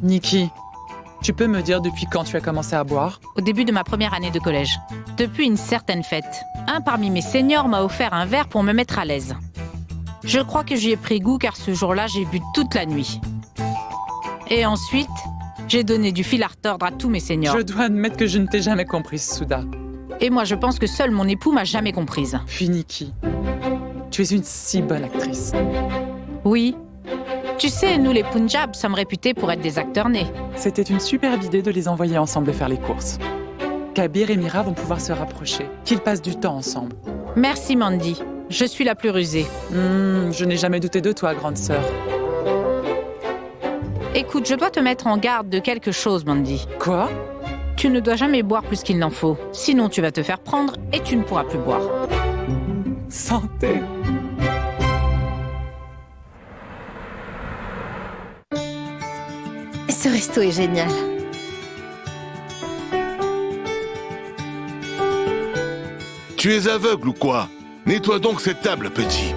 Nikki, tu peux me dire depuis quand tu as commencé à boire? Au début de ma première année de collège. Depuis une certaine fête, un parmi mes seniors m'a offert un verre pour me mettre à l'aise. Je crois que j'y ai pris goût car ce jour-là, j'ai bu toute la nuit. Et ensuite, j'ai donné du fil à retordre à tous mes seniors. Je dois admettre que je ne t'ai jamais comprise, Souda. Et moi, je pense que seul mon époux m'a jamais comprise. Puis Nikki, tu es une si bonne actrice. Oui. Tu sais, nous les Punjab sommes réputés pour être des acteurs nés. C'était une superbe idée de les envoyer ensemble faire les courses. Kabir et Mira vont pouvoir se rapprocher, qu'ils passent du temps ensemble. Merci Mandy, je suis la plus rusée. Je n'ai jamais douté de toi, grande sœur. Écoute, je dois te mettre en garde de quelque chose, Mandy. Quoi? Tu ne dois jamais boire plus qu'il n'en faut. Sinon, tu vas te faire prendre et tu ne pourras plus boire. Santé! Ce resto est génial. Tu es aveugle ou quoi? Nettoie donc cette table, petit.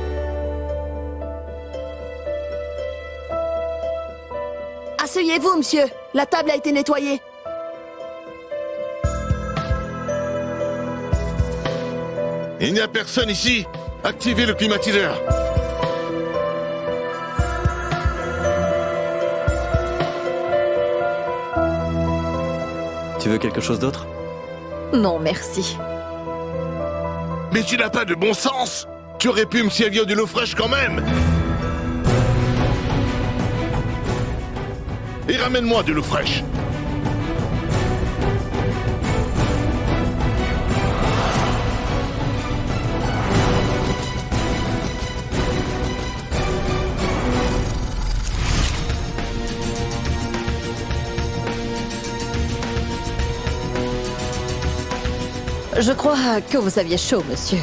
Asseyez-vous, monsieur. La table a été nettoyée. Il n'y a personne ici. Activez le climatiseur. Tu veux quelque chose d'autre? Non, merci. Mais tu n'as pas de bon sens. Tu aurais pu me servir de l'eau fraîche quand même. Et ramène-moi de l'eau fraîche. Je crois que vous aviez chaud, monsieur.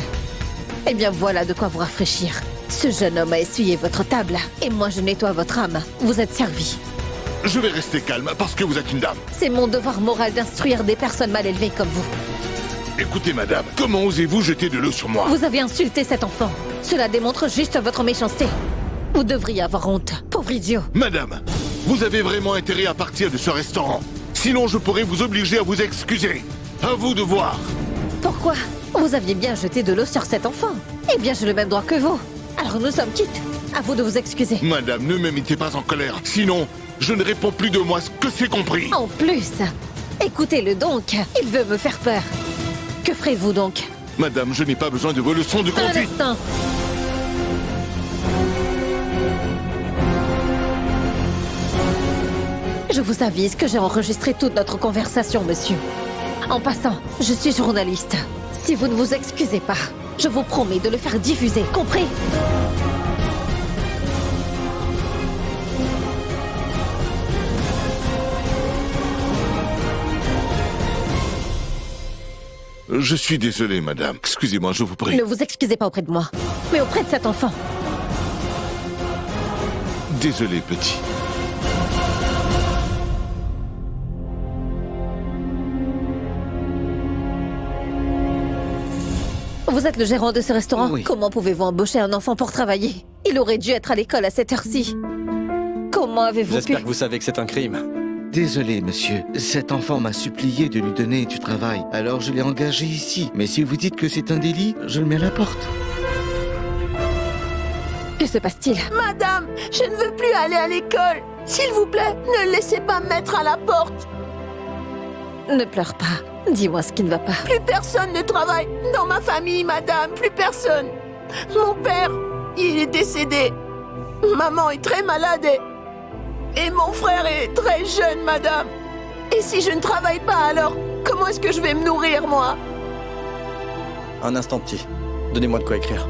Eh bien, voilà de quoi vous rafraîchir. Ce jeune homme a essuyé votre table, et moi je nettoie votre âme. Vous êtes servi. Je vais rester calme parce que vous êtes une dame. C'est mon devoir moral d'instruire des personnes mal élevées comme vous. Écoutez, madame, comment osez-vous jeter de l'eau sur moi? Vous avez insulté cet enfant. Cela démontre juste votre méchanceté. Vous devriez avoir honte, pauvre idiot. Madame, vous avez vraiment intérêt à partir de ce restaurant. Sinon, je pourrais vous obliger à vous excuser. À vous de voir. Pourquoi? Vous aviez bien jeté de l'eau sur cet enfant. Eh bien, j'ai le même droit que vous. Alors nous sommes quittes. À vous de vous excuser. Madame, ne me mettez pas en colère. Sinon, je ne réponds plus de moi ce que c'est compris. En plus, écoutez-le donc. Il veut me faire peur. Que ferez-vous donc? Madame, je n'ai pas besoin de vos leçons de Un conduite. instant. Je vous avise que j'ai enregistré toute notre conversation, monsieur. En passant, je suis journaliste. Si vous ne vous excusez pas, je vous promets de le faire diffuser, compris? Je suis désolé, madame. Excusez-moi, je vous prie. Ne vous excusez pas auprès de moi, mais auprès de cet enfant. Désolé, petit. Vous êtes le gérant de ce restaurant? Oui. Comment pouvez-vous embaucher un enfant pour travailler? Il aurait dû être à l'école à cette heure-ci. Comment avez-vous pu... J'espère que vous savez que c'est un crime. Désolé, monsieur. Cet enfant m'a supplié de lui donner du travail. Alors je l'ai engagé ici. Mais si vous dites que c'est un délit, je le mets à la porte. Que se passe-t-il? Madame, je ne veux plus aller à l'école. S'il vous plaît, ne le laissez pas me mettre à la porte. Ne pleure pas. Dis-moi ce qui ne va pas. Plus personne ne travaille dans ma famille, madame. Plus personne. Mon père, il est décédé. Maman est très malade et mon frère est très jeune, madame. Et si je ne travaille pas, alors comment est-ce que je vais me nourrir, moi? Un instant, petit. Donnez-moi de quoi écrire.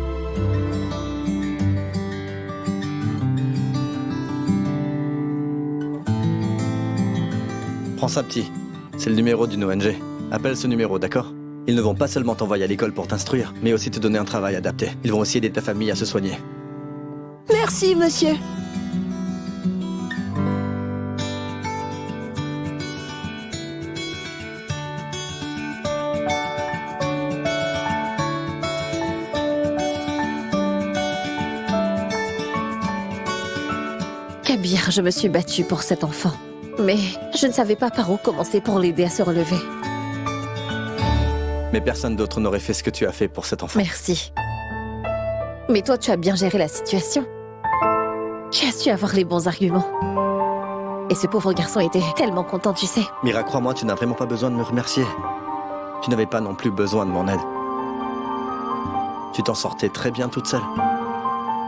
Prends ça, petit. C'est le numéro d'une ONG. Appelle ce numéro, d'accord? Ils ne vont pas seulement t'envoyer à l'école pour t'instruire, mais aussi te donner un travail adapté. Ils vont aussi aider ta famille à se soigner. Merci, monsieur. Kabir, je me suis battue pour cet enfant. Mais je ne savais pas par où commencer pour l'aider à se relever. Mais personne d'autre n'aurait fait ce que tu as fait pour cet enfant. Merci. Mais toi, tu as bien géré la situation. Tu as su avoir les bons arguments. Et ce pauvre garçon était tellement content, tu sais. Mira, crois-moi, tu n'as vraiment pas besoin de me remercier. Tu n'avais pas non plus besoin de mon aide. Tu t'en sortais très bien toute seule.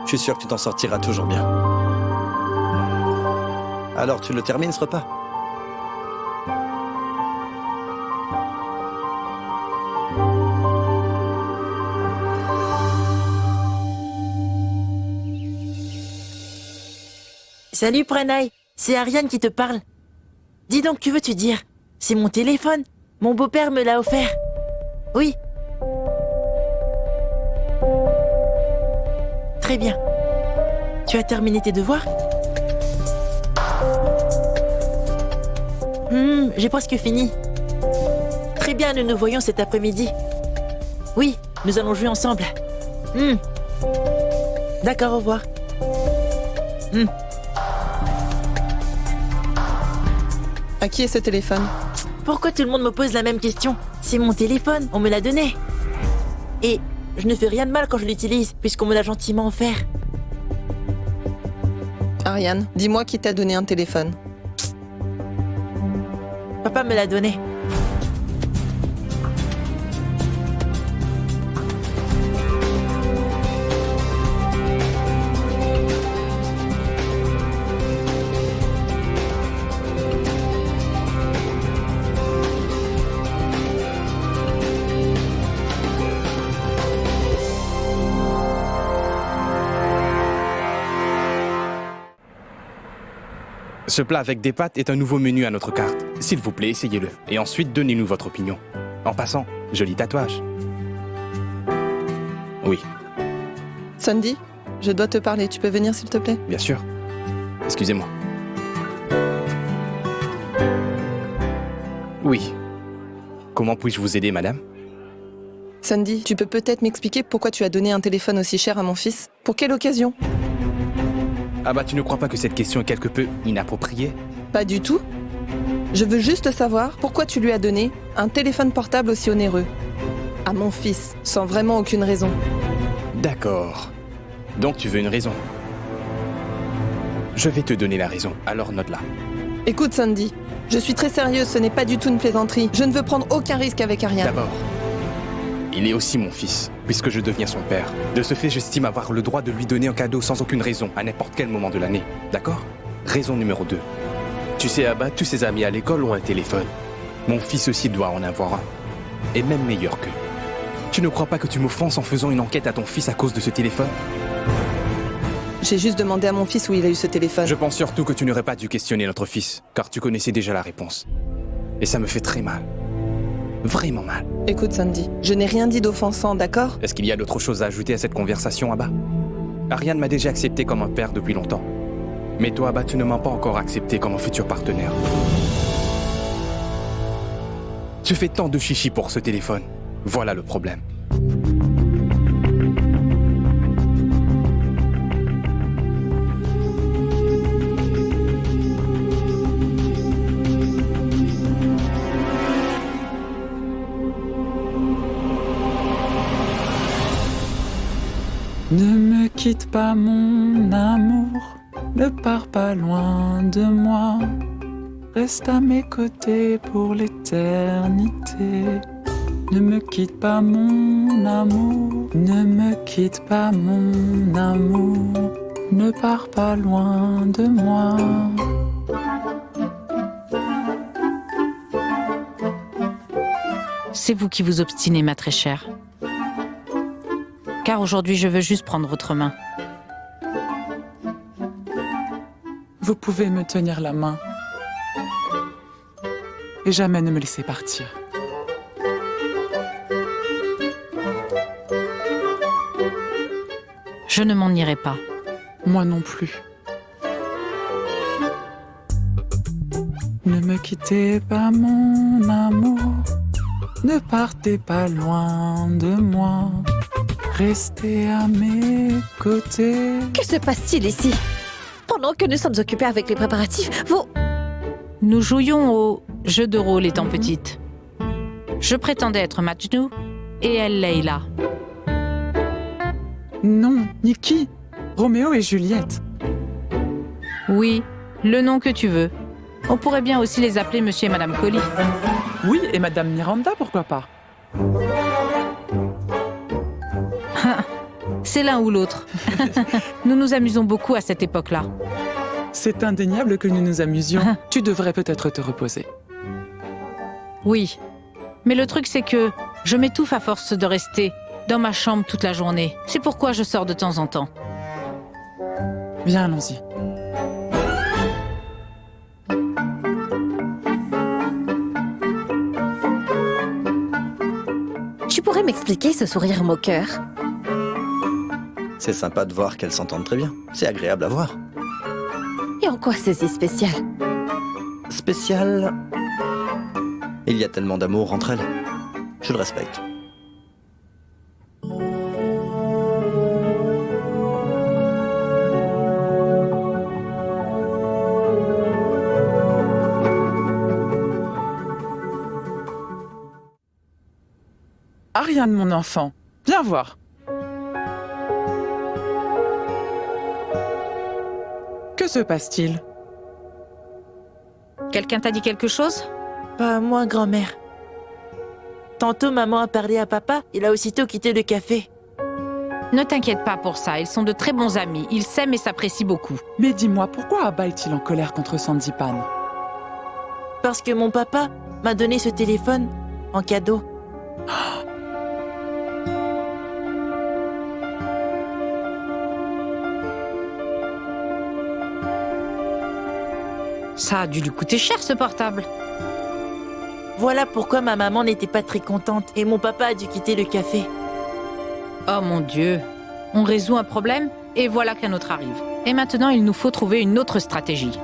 Je suis sûr que tu t'en sortiras toujours bien. Alors, tu le termines ce repas? Salut Pranay, c'est Ariane qui te parle. Dis donc, que veux-tu dire? C'est mon téléphone. Mon beau-père me l'a offert. Oui. Très bien. Tu as terminé tes devoirs? J'ai presque fini. Très bien, nous nous voyons cet après-midi. Oui, nous allons jouer ensemble. D'accord, au revoir. À qui est ce téléphone? Pourquoi tout le monde me pose la même question? C'est mon téléphone, on me l'a donné. Et je ne fais rien de mal quand je l'utilise, puisqu'on me l'a gentiment offert. Ariane, dis-moi qui t'a donné un téléphone. Papa me l'a donné. Ce plat avec des pâtes est un nouveau menu à notre carte. S'il vous plaît, essayez-le. Et ensuite, donnez-nous votre opinion. En passant, joli tatouage. Oui, Sandy, je dois te parler. Tu peux venir s'il te plaît? bien sûr. Excusez-moi. Oui. Comment puis-je vous aider, madame? Sandy, tu peux peut-être m'expliquer pourquoi tu as donné un téléphone aussi cher à mon fils? Pour quelle occasion? Ah bah, tu ne crois pas que cette question est quelque peu inappropriée? Pas du tout. Je veux juste savoir pourquoi tu lui as donné un téléphone portable aussi onéreux. À mon fils, sans vraiment aucune raison. D'accord. Donc tu veux une raison. Je vais te donner la raison, alors note-la. Écoute Sandy, je suis très sérieuse, ce n'est pas du tout une plaisanterie. Je ne veux prendre aucun risque avec Ariane. D'abord, il est aussi mon fils, puisque je deviens son père. De ce fait, j'estime avoir le droit de lui donner un cadeau sans aucune raison, à n'importe quel moment de l'année. D'accord? Raison numéro 2. Tu sais, Abba, tous ses amis à l'école ont un téléphone. Mon fils aussi doit en avoir un. Et même meilleur qu'eux. Tu ne crois pas que tu m'offenses en faisant une enquête à ton fils à cause de ce téléphone? J'ai juste demandé à mon fils où il a eu ce téléphone. Je pense surtout que tu n'aurais pas dû questionner notre fils, car tu connaissais déjà la réponse. Et ça me fait très mal. Vraiment mal. Écoute Sandy, je n'ai rien dit d'offensant, d'accord? Est-ce qu'il y a d'autres choses à ajouter à cette conversation, Abba? Ariane m'a déjà accepté comme un père depuis longtemps. Mais toi, Abba, tu ne m'as pas encore accepté comme un futur partenaire. Tu fais tant de chichi pour ce téléphone. Voilà le problème. Ne me quitte pas mon amour, ne pars pas loin de moi. Reste à mes côtés pour l'éternité. Ne me quitte pas mon amour, ne me quitte pas mon amour. Ne pars pas loin de moi. C'est vous qui vous obstinez, ma très chère. Car aujourd'hui, je veux juste prendre votre main. Vous pouvez me tenir la main et jamais ne me laisser partir. Je ne m'en irai pas. Moi non plus. Ne me quittez pas, mon amour. Ne partez pas loin de moi. Restez à mes côtés. Que se passe-t-il ici? Pendant que nous sommes occupés avec les préparatifs, vous... Nous jouions au jeu de rôle étant petite. Je prétendais être Majnou et elle Leila. Non, Nikki. Roméo et Juliette. Oui, le nom que tu veux. On pourrait bien aussi les appeler Monsieur et Madame Collie. Oui, et Madame Miranda, pourquoi pas? C'est l'un ou l'autre. Nous nous amusons beaucoup à cette époque-là. C'est indéniable que nous nous amusions. Tu devrais peut-être te reposer. Oui, mais le truc c'est que je m'étouffe à force de rester dans ma chambre toute la journée. C'est pourquoi je sors de temps en temps. Viens, allons-y. Tu pourrais m'expliquer ce sourire moqueur? C'est sympa de voir qu'elles s'entendent très bien. C'est agréable à voir. Et en quoi c'est si spécial? Spécial... Il y a tellement d'amour entre elles. Je le respecte. Ariane, mon enfant, viens voir. Que se passe-t-il? Quelqu'un t'a dit quelque chose? Pas moi, grand-mère. Tantôt, maman a parlé à papa, il a aussitôt quitté le café. Ne t'inquiète pas pour ça, ils sont de très bons amis. Ils s'aiment et s'apprécient beaucoup. Mais dis-moi, pourquoi Abba est-il en colère contre Sandipan? Parce que mon papa m'a donné ce téléphone en cadeau. Ça a dû lui coûter cher ce portable. Voilà pourquoi ma maman n'était pas très contente et mon papa a dû quitter le café. Oh mon Dieu. On résout un problème et voilà qu'un autre arrive. Et maintenant, il nous faut trouver une autre stratégie.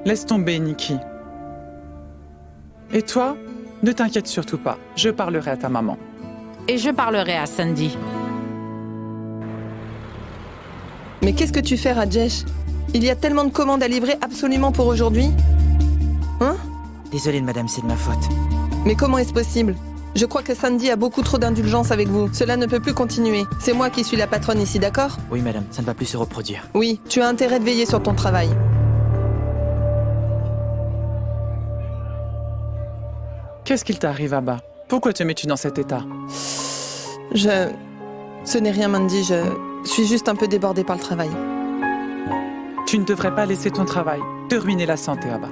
Laisse tomber, Nikki. Et toi, ne t'inquiète surtout pas. Je parlerai à ta maman. Et je parlerai à Sandy. Mais qu'est-ce que tu fais, Rajesh? Il y a tellement de commandes à livrer absolument pour aujourd'hui. Hein? Désolée, madame, c'est de ma faute. Mais comment est-ce possible? Je crois que Sandy a beaucoup trop d'indulgence avec vous. Cela ne peut plus continuer. C'est moi qui suis la patronne ici, d'accord? Oui, madame, ça ne va plus se reproduire. Oui, tu as intérêt de veiller sur ton travail. Qu'est-ce qu'il t'arrive, Abba? Pourquoi te mets-tu dans cet état? Ce n'est rien, Mandy, je suis juste un peu débordée par le travail. Tu ne devrais pas laisser ton travail te ruiner la santé, Abba.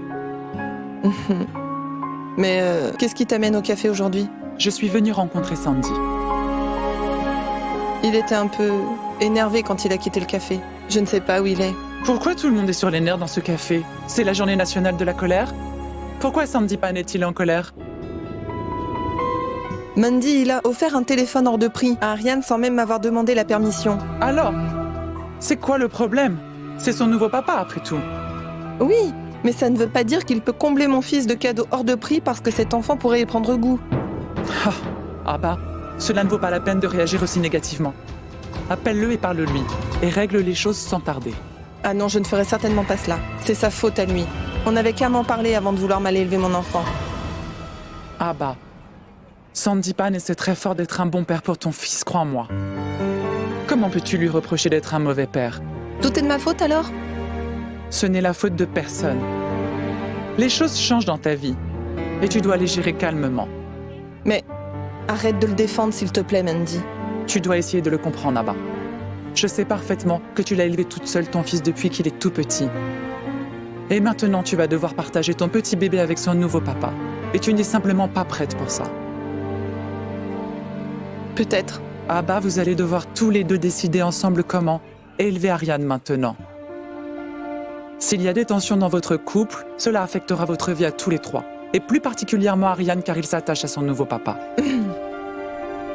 Mais qu'est-ce qui t'amène au café aujourd'hui? Je suis venue rencontrer Sandy. Il était un peu énervé quand il a quitté le café. Je ne sais pas où il est. Pourquoi tout le monde est sur les nerfs dans ce café? C'est la journée nationale de la colère? Pourquoi Sandipan est-il en colère? Mandy, il a offert un téléphone hors de prix à Ariane sans même m'avoir demandé la permission. Alors, c'est quoi le problème? C'est son nouveau papa, après tout. Oui, mais ça ne veut pas dire qu'il peut combler mon fils de cadeaux hors de prix parce que cet enfant pourrait y prendre goût. Ah bah, cela ne vaut pas la peine de réagir aussi négativement. Appelle-le et parle-lui, et règle les choses sans tarder. Ah non, je ne ferai certainement pas cela. C'est sa faute à lui. On n'avait qu'à m'en parler avant de vouloir mal élever mon enfant. Ah bah, Sandipan essaie très fort d'être un bon père pour ton fils, crois-moi. Comment peux-tu lui reprocher d'être un mauvais père? Tout est de ma faute alors? Ce n'est la faute de personne. Les choses changent dans ta vie, et tu dois les gérer calmement. Mais arrête de le défendre, s'il te plaît, Mandy. Tu dois essayer de le comprendre, Abba. Je sais parfaitement que tu l'as élevé toute seule, ton fils, depuis qu'il est tout petit. Et maintenant, tu vas devoir partager ton petit bébé avec son nouveau papa. Et tu n'es simplement pas prête pour ça. Peut-être. Abba, vous allez devoir tous les deux décider ensemble comment élever Ariane maintenant. S'il y a des tensions dans votre couple, cela affectera votre vie à tous les trois. Et plus particulièrement Ariane car il s'attache à son nouveau papa.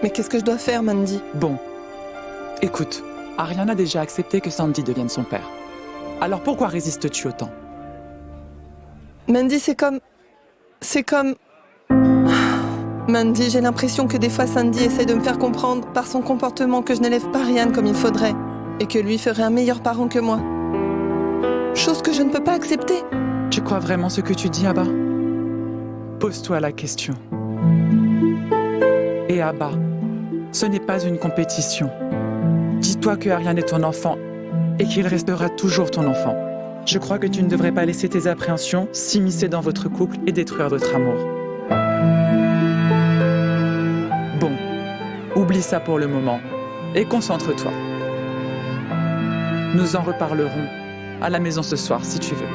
Mais qu'est-ce que je dois faire, Mandy? Bon, écoute, Ariane a déjà accepté que Sandy devienne son père. Alors pourquoi résistes-tu autant? Mandy, c'est comme... Mandy, j'ai l'impression que des fois Sandy essaie de me faire comprendre par son comportement que je n'élève pas Ariane comme il faudrait et que lui ferait un meilleur parent que moi. chose que je ne peux pas accepter. Tu crois vraiment ce que tu dis, Abba? Pose-toi la question. Et Abba, ce n'est pas une compétition. Dis-toi que Ariane est ton enfant et qu'il restera toujours ton enfant. Je crois que tu ne devrais pas laisser tes appréhensions s'immiscer dans votre couple et détruire votre amour. Bon, oublie ça pour le moment et concentre-toi. Nous en reparlerons à la maison ce soir si tu veux.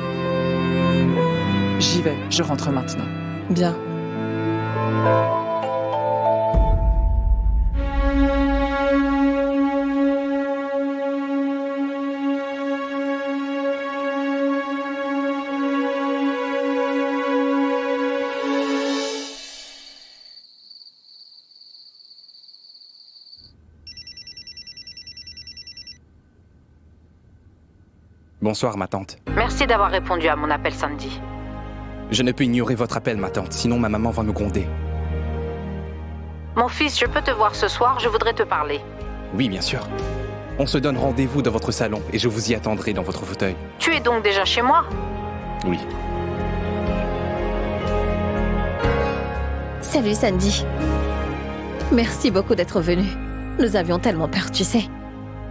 J'y vais, je rentre maintenant. Bien. Bonsoir, ma tante. Merci d'avoir répondu à mon appel, Sandy. Je ne peux ignorer votre appel, ma tante, sinon ma maman va me gronder. Mon fils, je peux te voir ce soir, je voudrais te parler. Oui, bien sûr. On se donne rendez-vous dans votre salon et je vous y attendrai dans votre fauteuil. Tu es donc déjà chez moi? Oui. Salut Sandy. Merci beaucoup d'être venue. Nous avions tellement peur, tu sais.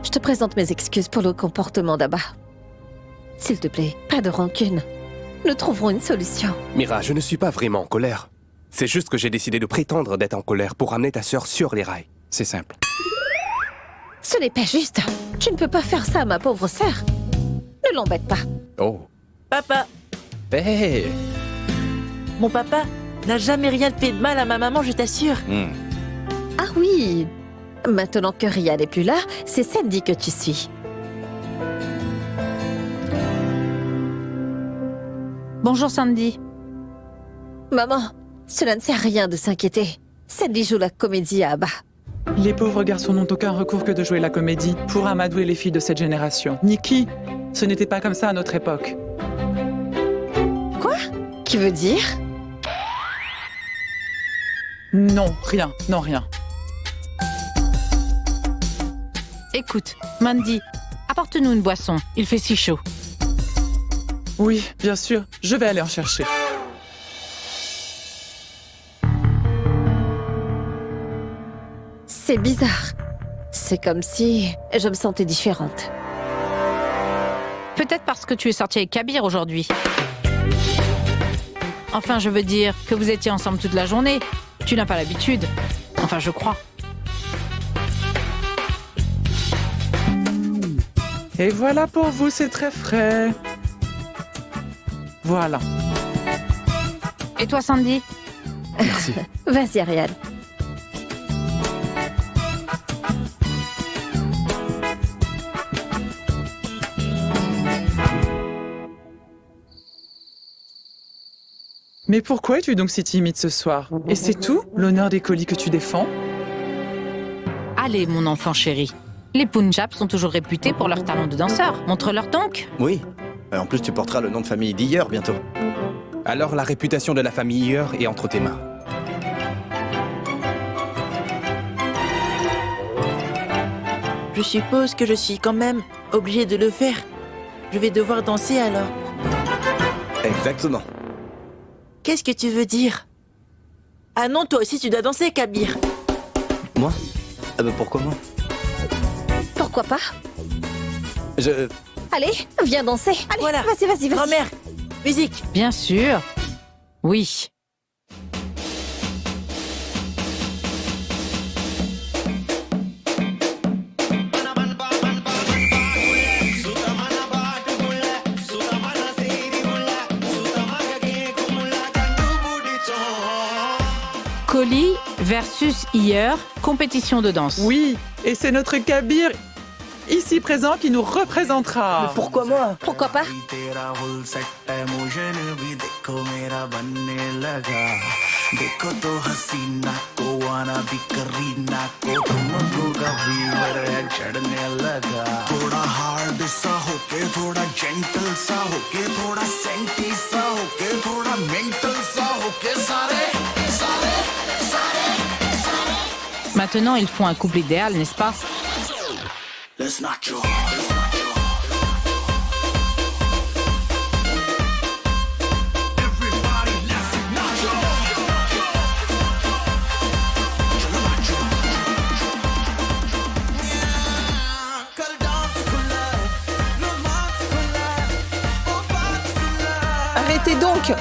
Je te présente mes excuses pour le comportement d'Abba. S'il te plaît, pas de rancune. Nous trouverons une solution. Mira, je ne suis pas vraiment en colère. C'est juste que j'ai décidé de prétendre d'être en colère pour ramener ta sœur sur les rails. C'est simple. Ce n'est pas juste. Tu ne peux pas faire ça à ma pauvre sœur. Ne l'embête pas. Oh. Papa, Hé mon papa n'a jamais rien fait de mal à ma maman, je t'assure. Ah oui. Maintenant que Ryan n'est plus là, c'est Sandy que tu suis. Bonjour, Sandy. Maman, cela ne sert à rien de s'inquiéter. Sandy joue la comédie à Abba. Les pauvres garçons n'ont aucun recours que de jouer la comédie pour amadouer les filles de cette génération. Nikki, ce n'était pas comme ça à notre époque. Quoi? Qui veut dire? Non, rien, non, rien. Écoute, Mandy, apporte-nous une boisson. Il fait si chaud. Oui, bien sûr, je vais aller en chercher. C'est bizarre. C'est comme si je me sentais différente. Peut-être parce que tu es sortie avec Kabir aujourd'hui. Enfin, je veux dire que vous étiez ensemble toute la journée. Tu n'as pas l'habitude. Enfin, je crois. Et voilà pour vous, c'est très frais. Voilà. Et toi, Sandy? Merci. Vas-y, Ariane. Mais pourquoi es-tu donc si timide ce soir? Et c'est tout, l'honneur des colis que tu défends? Allez, mon enfant chéri. Les Punjabs sont toujours réputés pour leur talent de danseur. Montre-leur donc. Oui. Et en plus, tu porteras le nom de famille d'hier bientôt. Alors la réputation de la famille Iyer est entre tes mains. Je suppose que je suis quand même obligée de le faire. Je vais devoir danser alors. Exactement. Qu'est-ce que tu veux dire? Ah non, toi aussi tu dois danser, Kabir. Moi? Ah bah pourquoi moi? Pourquoi pas? Je... Allez, viens danser. Allez, Voilà. vas-y, vas-y, vas-y. Grand-mère, musique. Bien sûr. Oui. Collie versus Iyer, compétition de danse. Oui, et c'est notre Kabir, ici présent, qui nous représentera. Pourquoi moi? Pourquoi pas? Maintenant, ils font un couple idéal, n'est-ce pas? Arrêtez donc!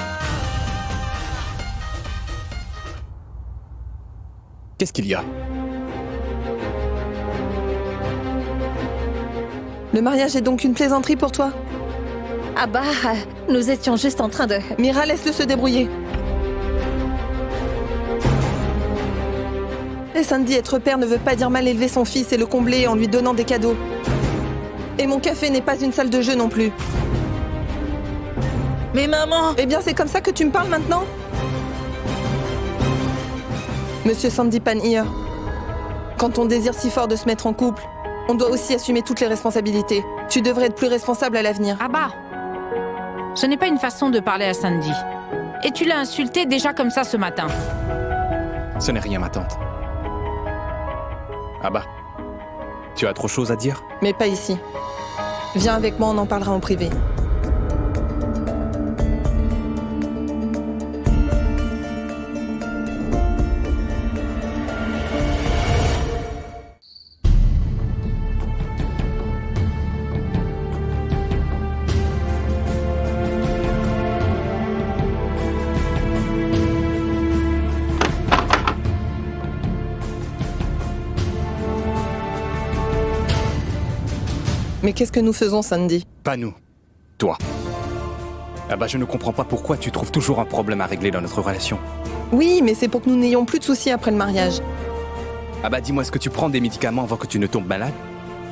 Qu'est-ce qu'il y a? Le mariage est donc une plaisanterie pour toi? Ah bah, nous étions juste en train de... Mira, laisse-le se débrouiller. Et Sandy, être père ne veut pas dire mal élever son fils et le combler en lui donnant des cadeaux. Et mon café n'est pas une salle de jeu non plus. Mais maman! Eh bien, c'est comme ça que tu me parles maintenant? Monsieur Sandy Pan-Ear, quand on désire si fort de se mettre en couple, on doit aussi assumer toutes les responsabilités. Tu devrais être plus responsable à l'avenir. Abba, ce n'est pas une façon de parler à Sandy. Et tu l'as insultée déjà comme ça ce matin. Ce n'est rien, ma tante. Ah bah, tu as trop de choses à dire? Mais pas ici. Viens avec moi, on en parlera en privé. Mais qu'est-ce que nous faisons, Sandy? Pas nous. Toi. Ah bah, je ne comprends pas pourquoi tu trouves toujours un problème à régler dans notre relation. Oui, mais c'est pour que nous n'ayons plus de soucis après le mariage. Ah bah, dis-moi, est-ce que tu prends des médicaments avant que tu ne tombes malade?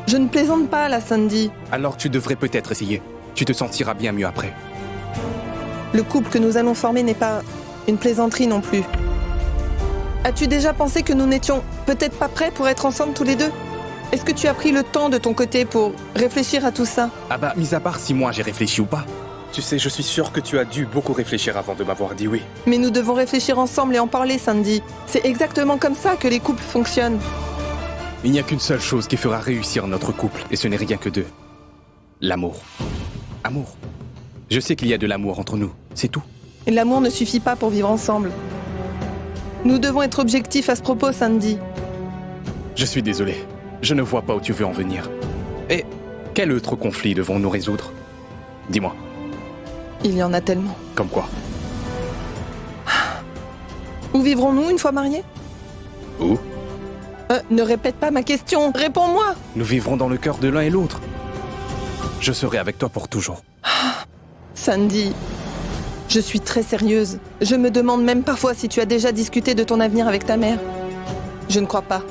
Je ne plaisante pas, là, Sandy. Alors tu devrais peut-être essayer. Tu te sentiras bien mieux après. Le couple que nous allons former n'est pas une plaisanterie non plus. As-tu déjà pensé que nous n'étions peut-être pas prêts pour être ensemble tous les deux? Est-ce que tu as pris le temps de ton côté pour réfléchir à tout ça? Ah bah, mis à part si moi j'ai réfléchi ou pas. Tu sais, je suis sûr que tu as dû beaucoup réfléchir avant de m'avoir dit oui. Mais nous devons réfléchir ensemble et en parler, Sandy. C'est exactement comme ça que les couples fonctionnent. Il n'y a qu'une seule chose qui fera réussir notre couple, et ce n'est rien que deux. L'amour. Amour. Je sais qu'il y a de l'amour entre nous, c'est tout. Et l'amour ne suffit pas pour vivre ensemble. Nous devons être objectifs à ce propos, Sandy. Je suis désolé. Je ne vois pas où tu veux en venir. Et quel autre conflit devons-nous résoudre? Dis-moi. Il y en a tellement. Comme quoi? Où vivrons-nous une fois mariés? Où? Ne répète pas ma question, réponds-moi! Nous vivrons dans le cœur de l'un et l'autre. Je serai avec toi pour toujours. Sandy, je suis très sérieuse. Je me demande même parfois si tu as déjà discuté de ton avenir avec ta mère. Je ne crois pas.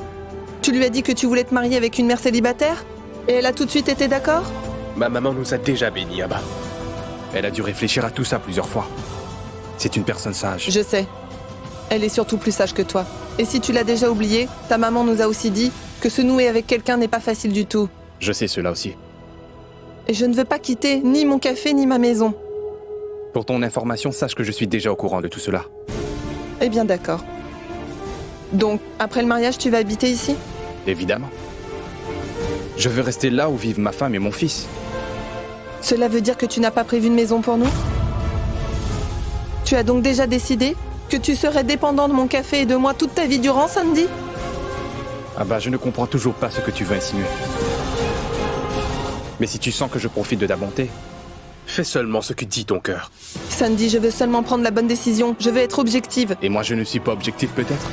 Tu lui as dit que tu voulais te marier avec une mère célibataire? Et elle a tout de suite été d'accord? Ma maman nous a déjà bénis, Abba. Elle a dû réfléchir à tout ça plusieurs fois. C'est une personne sage. Je sais. Elle est surtout plus sage que toi. Et si tu l'as déjà oublié, ta maman nous a aussi dit que se nouer avec quelqu'un n'est pas facile du tout. Je sais cela aussi. Et je ne veux pas quitter ni mon café ni ma maison. Pour ton information, sache que je suis déjà au courant de tout cela. Eh bien d'accord. Donc, après le mariage, tu vas habiter ici? Évidemment. Je veux rester là où vivent ma femme et mon fils. Cela veut dire que tu n'as pas prévu une maison pour nous? Tu as donc déjà décidé que tu serais dépendant de mon café et de moi toute ta vie durant, Sandy? Ah bah, je ne comprends toujours pas ce que tu veux insinuer. Mais si tu sens que je profite de ta bonté, fais seulement ce que dit ton cœur. Sandy, je veux seulement prendre la bonne décision. Je veux être objective. Et moi, je ne suis pas objectif peut-être?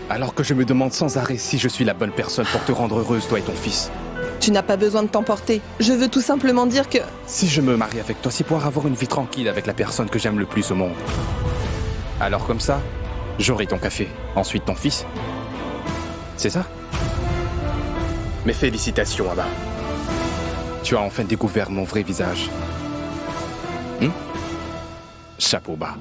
Alors que je me demande sans arrêt si je suis la bonne personne pour te rendre heureuse, toi et ton fils. Tu n'as pas besoin de t'emporter. Je veux tout simplement dire que... Si je me marie avec toi, c'est pour avoir une vie tranquille avec la personne que j'aime le plus au monde. Alors comme ça, j'aurai ton café, ensuite ton fils. C'est ça? Mes félicitations, Abba. Tu as enfin découvert mon vrai visage. Chapeau bas.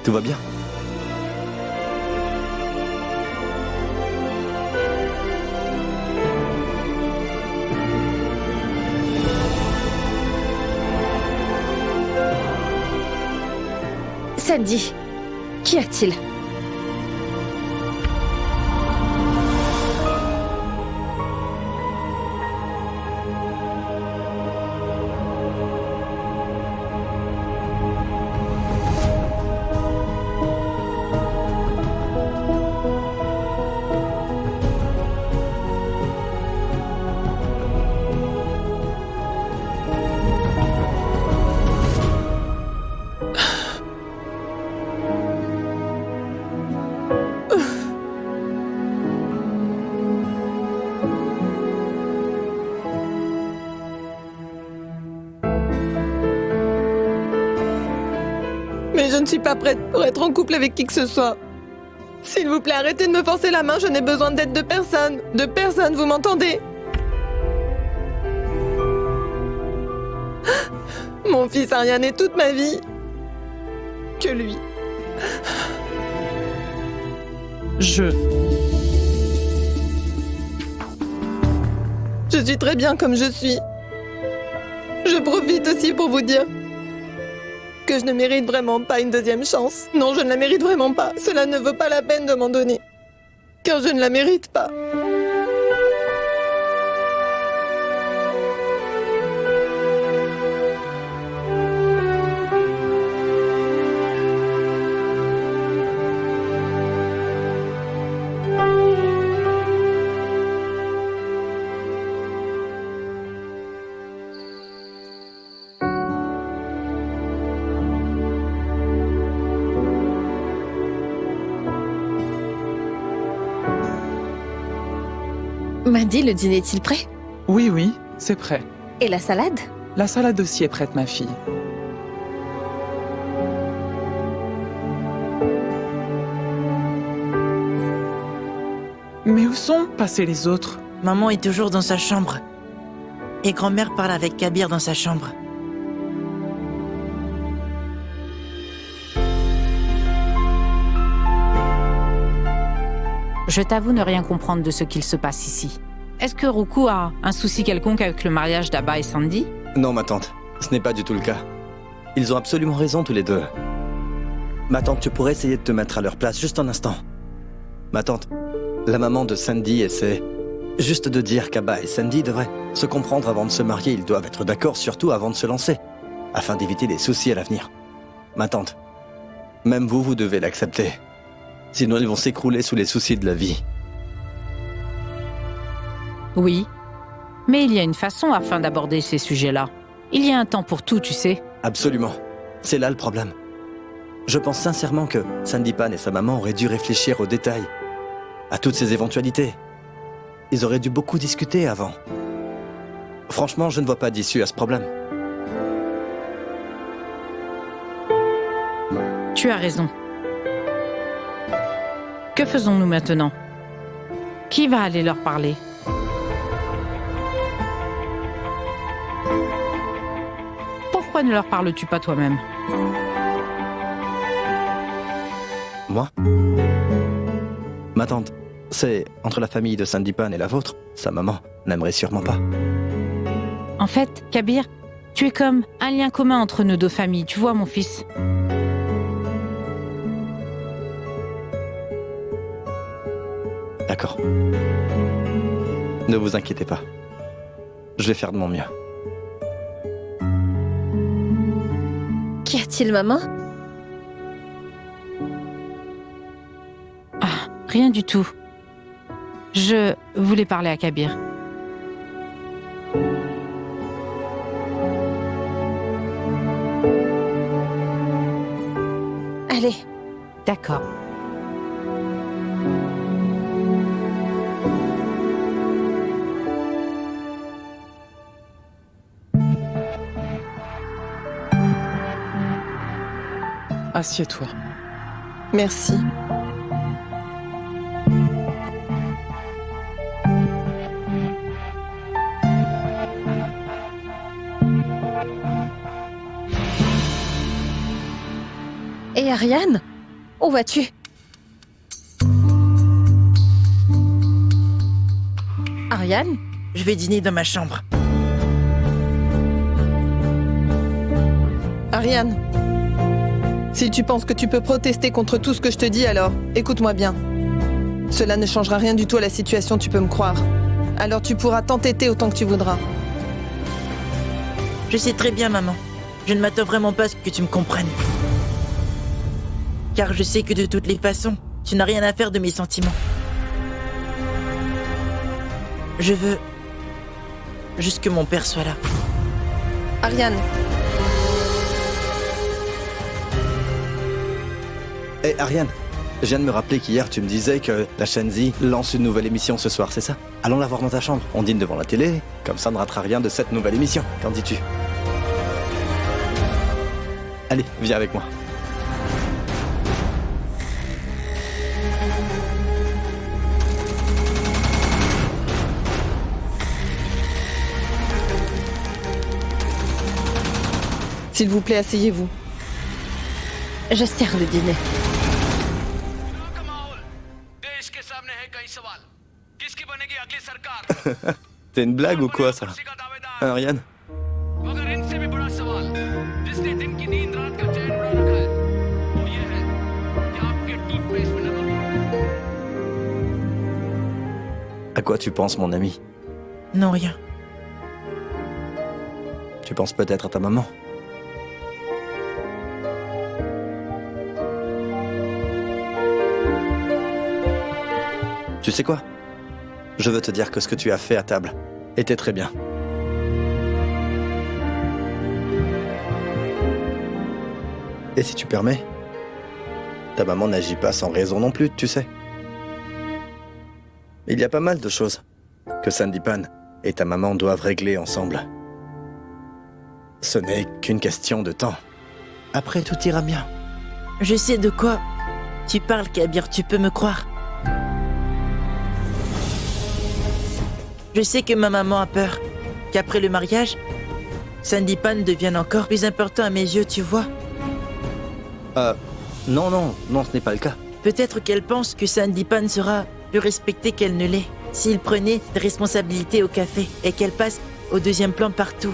Tout va bien? Sandy, qu'y a-t-il? Mais je ne suis pas prête pour être en couple avec qui que ce soit. S'il vous plaît, arrêtez de me forcer la main, je n'ai besoin d'aide de personne. De personne, vous m'entendez? Mon fils Ariane est toute ma vie. Que lui. Je suis très bien comme je suis. Je profite aussi pour vous dire que je ne mérite vraiment pas une deuxième chance. Non, je ne la mérite vraiment pas. Cela ne vaut pas la peine de m'en donner. Car je ne la mérite pas. Mandy, le dîner est-il prêt? Oui, oui, c'est prêt. Et la salade? La salade aussi est prête, ma fille. Mais où sont passés les autres? Maman est toujours dans sa chambre. Et grand-mère parle avec Kabir dans sa chambre. Je t'avoue ne rien comprendre de ce qu'il se passe ici. Est-ce que Roku a un souci quelconque avec le mariage d'Abba et Sandy? Non, ma tante, ce n'est pas du tout le cas. Ils ont absolument raison tous les deux. Ma tante, tu pourrais essayer de te mettre à leur place juste un instant. Ma tante, la maman de Sandy essaie juste de dire qu'Abba et Sandy devraient se comprendre avant de se marier. Ils doivent être d'accord, surtout avant de se lancer, afin d'éviter des soucis à l'avenir. Ma tante, même vous, vous devez l'accepter. Sinon, ils vont s'écrouler sous les soucis de la vie. Oui, mais il y a une façon afin d'aborder ces sujets-là. Il y a un temps pour tout, tu sais. Absolument. C'est là le problème. Je pense sincèrement que Sandipan et sa maman auraient dû réfléchir aux détails, à toutes ces éventualités. Ils auraient dû beaucoup discuter avant. Franchement, je ne vois pas d'issue à ce problème. Tu as raison. Que faisons-nous maintenant? Qui va aller leur parler? Pourquoi ne leur parles-tu pas toi-même? Moi? Ma tante, c'est entre la famille de Sandipan et la vôtre. Sa maman n'aimerait sûrement pas. En fait, Kabir, tu es comme un lien commun entre nos deux familles, tu vois, mon fils. D'accord. Ne vous inquiétez pas. Je vais faire de mon mieux. Qu'y a-t-il, maman? Ah, rien du tout. Je voulais parler à Kabir. Allez. D'accord. Assieds-toi. Merci. Et Ariane? Où vas-tu? Ariane? Je vais dîner dans ma chambre. Ariane, Si tu penses que tu peux protester contre tout ce que je te dis, alors écoute-moi bien. Cela ne changera rien du tout à la situation, tu peux me croire. Alors tu pourras t'entêter autant que tu voudras. Je sais très bien, maman. Je ne m'attends vraiment pas à ce que tu me comprennes. Car je sais que de toutes les façons, tu n'as rien à faire de mes sentiments. Je veux juste que mon père soit là. Ariane, Hé, Ariane, je viens de me rappeler qu'hier tu me disais que la chaîne Z lance une nouvelle émission ce soir, c'est ça? Allons la voir dans ta chambre. On dîne devant la télé, comme ça on ne ratera rien de cette nouvelle émission. Qu'en dis-tu? Allez, viens avec moi. s'il vous plaît, asseyez-vous. Je sers le dîner. C'est une blague ou quoi, ça? Hein, Ariane? À quoi tu penses, mon ami? Non, rien. Tu penses peut-être à ta maman? Tu sais quoi? Je veux te dire que ce que tu as fait à table était très bien. Et si tu permets, ta maman n'agit pas sans raison non plus, tu sais. Il y a pas mal de choses que Sandipan et ta maman doivent régler ensemble. Ce n'est qu'une question de temps. Après, tout ira bien. Je sais de quoi tu parles, Kabir, tu peux me croire. Je sais que ma maman a peur qu'après le mariage, Sandipan devienne encore plus important à mes yeux, tu vois. Non, ce n'est pas le cas. Peut-être qu'elle pense que Sandipan sera plus respectée qu'elle ne l'est s'il prenait des responsabilités au café et qu'elle passe au deuxième plan partout.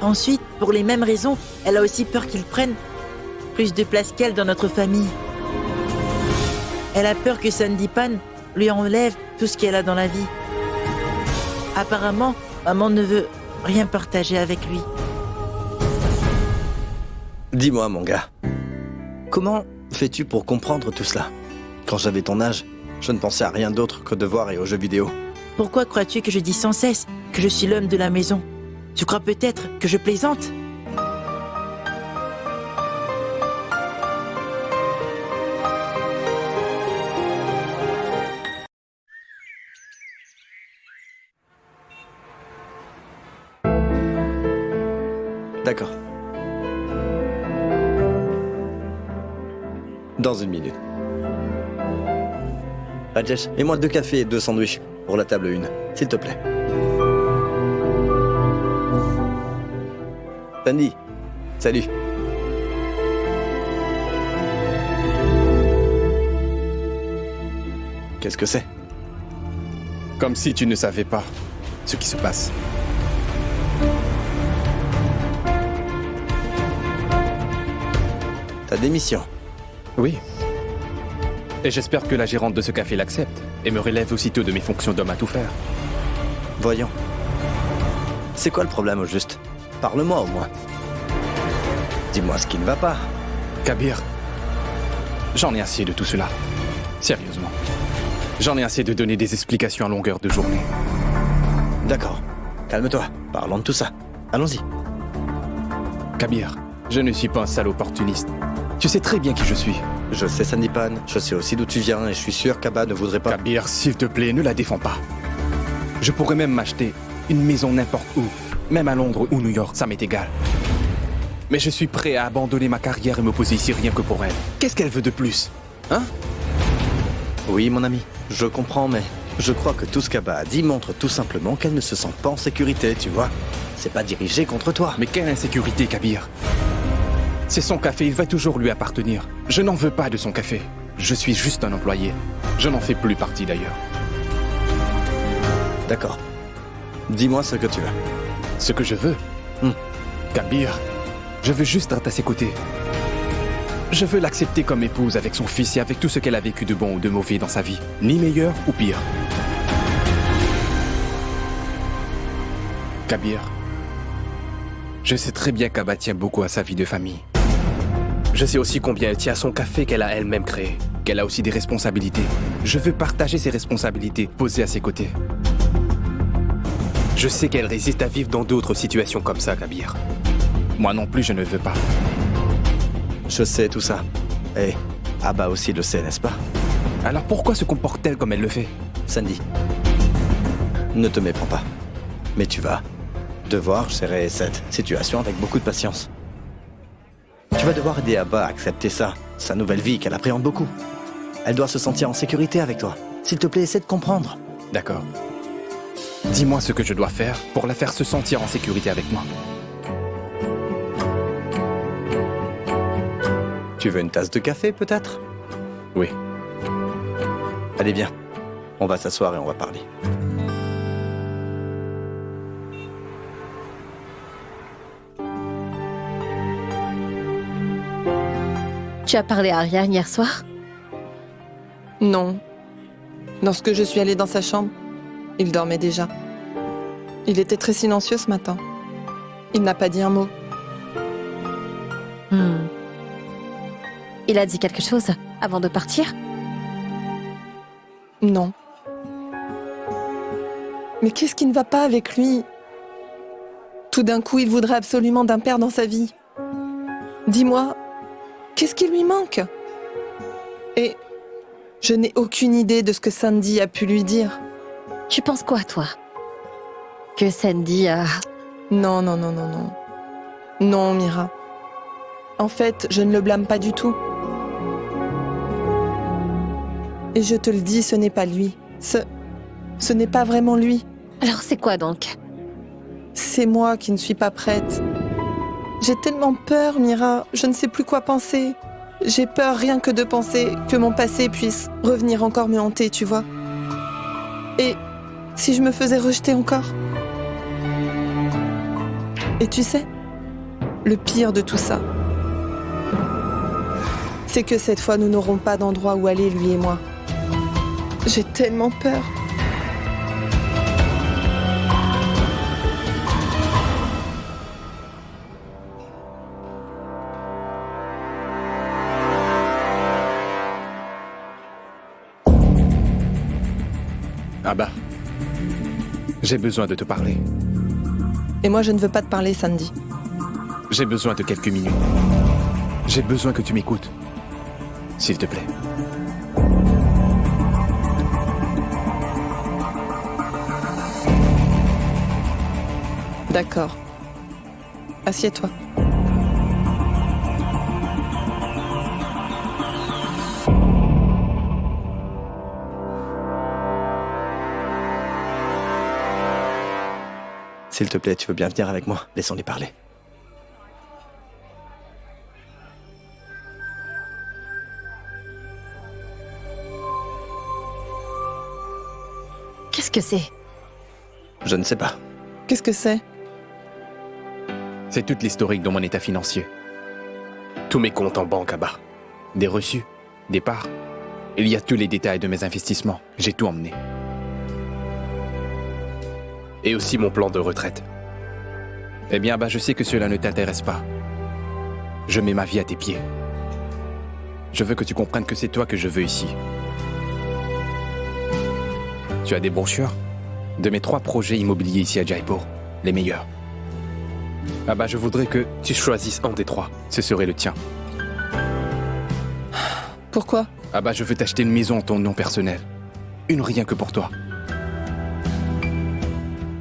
Ensuite, pour les mêmes raisons, elle a aussi peur qu'il prenne plus de place qu'elle dans notre famille. Elle a peur que Sandipan lui enlève tout ce qu'elle a dans la vie. Apparemment, maman ne veut rien partager avec lui. Dis-moi, mon gars, comment fais-tu pour comprendre tout cela? Quand j'avais ton âge, je ne pensais à rien d'autre qu'aux devoirs et aux jeux vidéo. Pourquoi crois-tu que je dis sans cesse que je suis l'homme de la maison? Tu crois peut-être que je plaisante? D'accord. Dans une minute. Rajesh, mets-moi 2 cafés et 2 sandwichs pour la table 1, s'il te plaît. Sandy, salut. Qu'est-ce que c'est? Comme si tu ne savais pas ce qui se passe. Ta démission. Oui. Et j'espère que la gérante de ce café l'accepte et me relève aussitôt de mes fonctions d'homme à tout faire. Voyons. C'est quoi le problème au juste? Parle-moi au moins. Dis-moi ce qui ne va pas. Kabir, j'en ai assez de tout cela. Sérieusement. J'en ai assez de donner des explications à longueur de journée. D'accord. Calme-toi. Parlons de tout ça. Allons-y. Kabir, je ne suis pas un sale opportuniste. Tu sais très bien qui je suis. Je sais, Sandipan. Je sais aussi d'où tu viens et je suis sûr qu'Abba ne voudrait pas... Kabir, s'il te plaît, ne la défends pas. Je pourrais même m'acheter une maison n'importe où. Même à Londres ou New York, ça m'est égal. Mais je suis prêt à abandonner ma carrière et me poser ici rien que pour elle. Qu'est-ce qu'elle veut de plus? Hein? Oui, mon ami. Je comprends, mais je crois que tout ce qu'Abba a dit montre tout simplement qu'elle ne se sent pas en sécurité, tu vois. C'est pas dirigé contre toi. Mais quelle insécurité, Kabir? C'est son café, il va toujours lui appartenir. Je n'en veux pas de son café. Je suis juste un employé. Je n'en fais plus partie d'ailleurs. D'accord. Dis-moi ce que tu veux. Ce que je veux? Kabir, je veux juste être à ses côtés. Je veux l'accepter comme épouse avec son fils et avec tout ce qu'elle a vécu de bon ou de mauvais dans sa vie. Ni meilleur ou pire. Kabir, je sais très bien qu'Abba tient beaucoup à sa vie de famille. Je sais aussi combien elle tient à son café qu'elle a elle-même créé. Qu'elle a aussi des responsabilités. Je veux partager ses responsabilités, poser à ses côtés. Je sais qu'elle résiste à vivre dans d'autres situations comme ça, Kabir. Moi non plus, je ne veux pas. Je sais tout ça. Et Abba aussi le sait, n'est-ce pas? Alors pourquoi se comporte-t-elle comme elle le fait? Sandy, ne te méprends pas. Mais tu vas devoir gérer cette situation avec beaucoup de patience. Tu vas devoir aider Abba à accepter ça, sa nouvelle vie qu'elle appréhende beaucoup. Elle doit se sentir en sécurité avec toi. S'il te plaît, essaie de comprendre. D'accord. Dis-moi ce que je dois faire pour la faire se sentir en sécurité avec moi. Tu veux une tasse de café, peut-être? Oui. Allez, viens. On va s'asseoir et on va parler. Tu as parlé à Ariane hier soir? Non. Lorsque je suis allée dans sa chambre, il dormait déjà. Il était très silencieux ce matin. Il n'a pas dit un mot. Il a dit quelque chose avant de partir? Non. Mais qu'est-ce qui ne va pas avec lui? Tout d'un coup, il voudrait absolument d'un père dans sa vie. Dis-moi, qu'est-ce qui lui manque? Et je n'ai aucune idée de ce que Sandy a pu lui dire. Tu penses quoi, toi? Que Sandy a... Non. Non, Mira. En fait, je ne le blâme pas du tout. Et je te le dis, ce n'est pas lui. Ce n'est pas vraiment lui. Alors c'est quoi donc? C'est moi qui ne suis pas prête. J'ai tellement peur, Mira. Je ne sais plus quoi penser. J'ai peur rien que de penser que mon passé puisse revenir encore me hanter, tu vois. Et si je me faisais rejeter encore? Et tu sais, le pire de tout ça, c'est que cette fois, nous n'aurons pas d'endroit où aller, lui et moi. J'ai tellement peur. Abba, j'ai besoin de te parler. Et moi, je ne veux pas te parler, Sandy. J'ai besoin de quelques minutes. J'ai besoin que tu m'écoutes. S'il te plaît. D'accord. Assieds-toi. S'il te plaît, tu veux bien venir avec moi? Laissons-les parler. Qu'est-ce que c'est? Je ne sais pas. Qu'est-ce que c'est? C'est toute l'historique de mon état financier. Tous mes comptes en banque, Abba. Des reçus, des parts. Il y a tous les détails de mes investissements. J'ai tout emmené. Et aussi mon plan de retraite. Eh bien, Abba, je sais que cela ne t'intéresse pas. Je mets ma vie à tes pieds. Je veux que tu comprennes que c'est toi que je veux ici. Tu as des brochures de mes 3 projets immobiliers ici à Jaipur, les meilleurs. Abba, je voudrais que tu choisisses un des 3. Ce serait le tien. Pourquoi? Abba, je veux t'acheter une maison en ton nom personnel. Une rien que pour toi.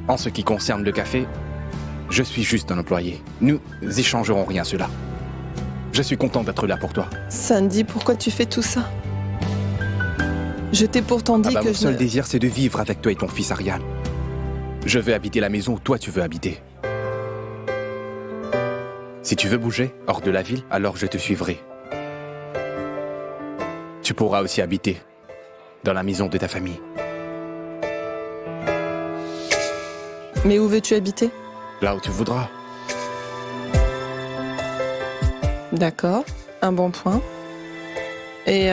En ce qui concerne le café, je suis juste un employé. Nous échangerons rien cela. Je suis content d'être là pour toi. Sandy, pourquoi tu fais tout ça? Je t'ai pourtant dit Abba, que mon je... seul désir, c'est de vivre avec toi et ton fils Ariane. Je veux habiter la maison où toi tu veux habiter. Si tu veux bouger hors de la ville, alors je te suivrai. Tu pourras aussi habiter dans la maison de ta famille. Mais où veux-tu habiter? Là où tu voudras. D'accord. Un bon point. Et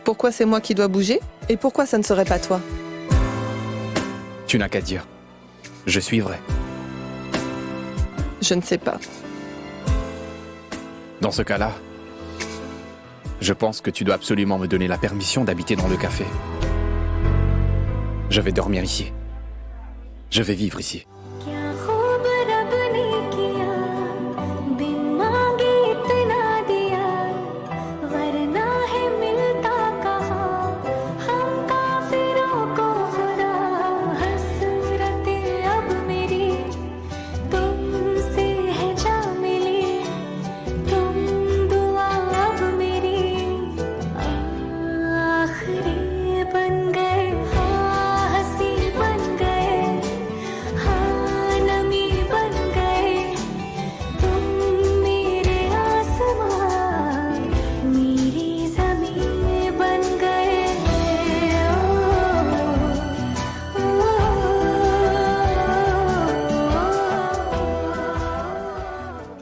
pourquoi c'est moi qui dois bouger? Et pourquoi ça ne serait pas toi? Tu n'as qu'à dire. Je suivrai. Je ne sais pas. Dans ce cas-là, je pense que tu dois absolument me donner la permission d'habiter dans le café. Je vais dormir ici. Je vais vivre ici.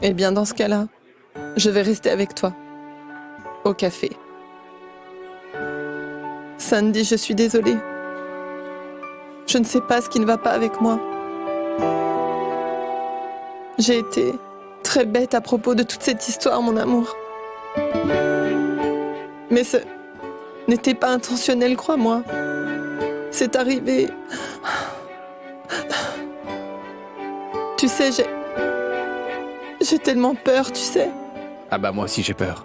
Eh bien, dans ce cas-là, je vais rester avec toi. Au café. Sandy, je suis désolée. Je ne sais pas ce qui ne va pas avec moi. J'ai été très bête à propos de toute cette histoire, mon amour. Mais ce n'était pas intentionnel, crois-moi. C'est arrivé. Tu sais, j'ai tellement peur, tu sais. Ah bah moi aussi j'ai peur.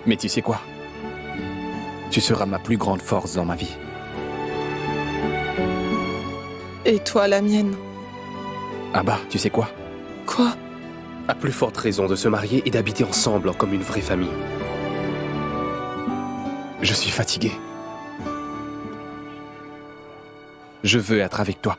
Mais tu sais quoi? Tu seras ma plus grande force dans ma vie. Et toi, la mienne. Ah bah, tu sais quoi? Quoi? À plus forte raison de se marier et d'habiter ensemble comme une vraie famille. Je suis fatigué. Je veux être avec toi.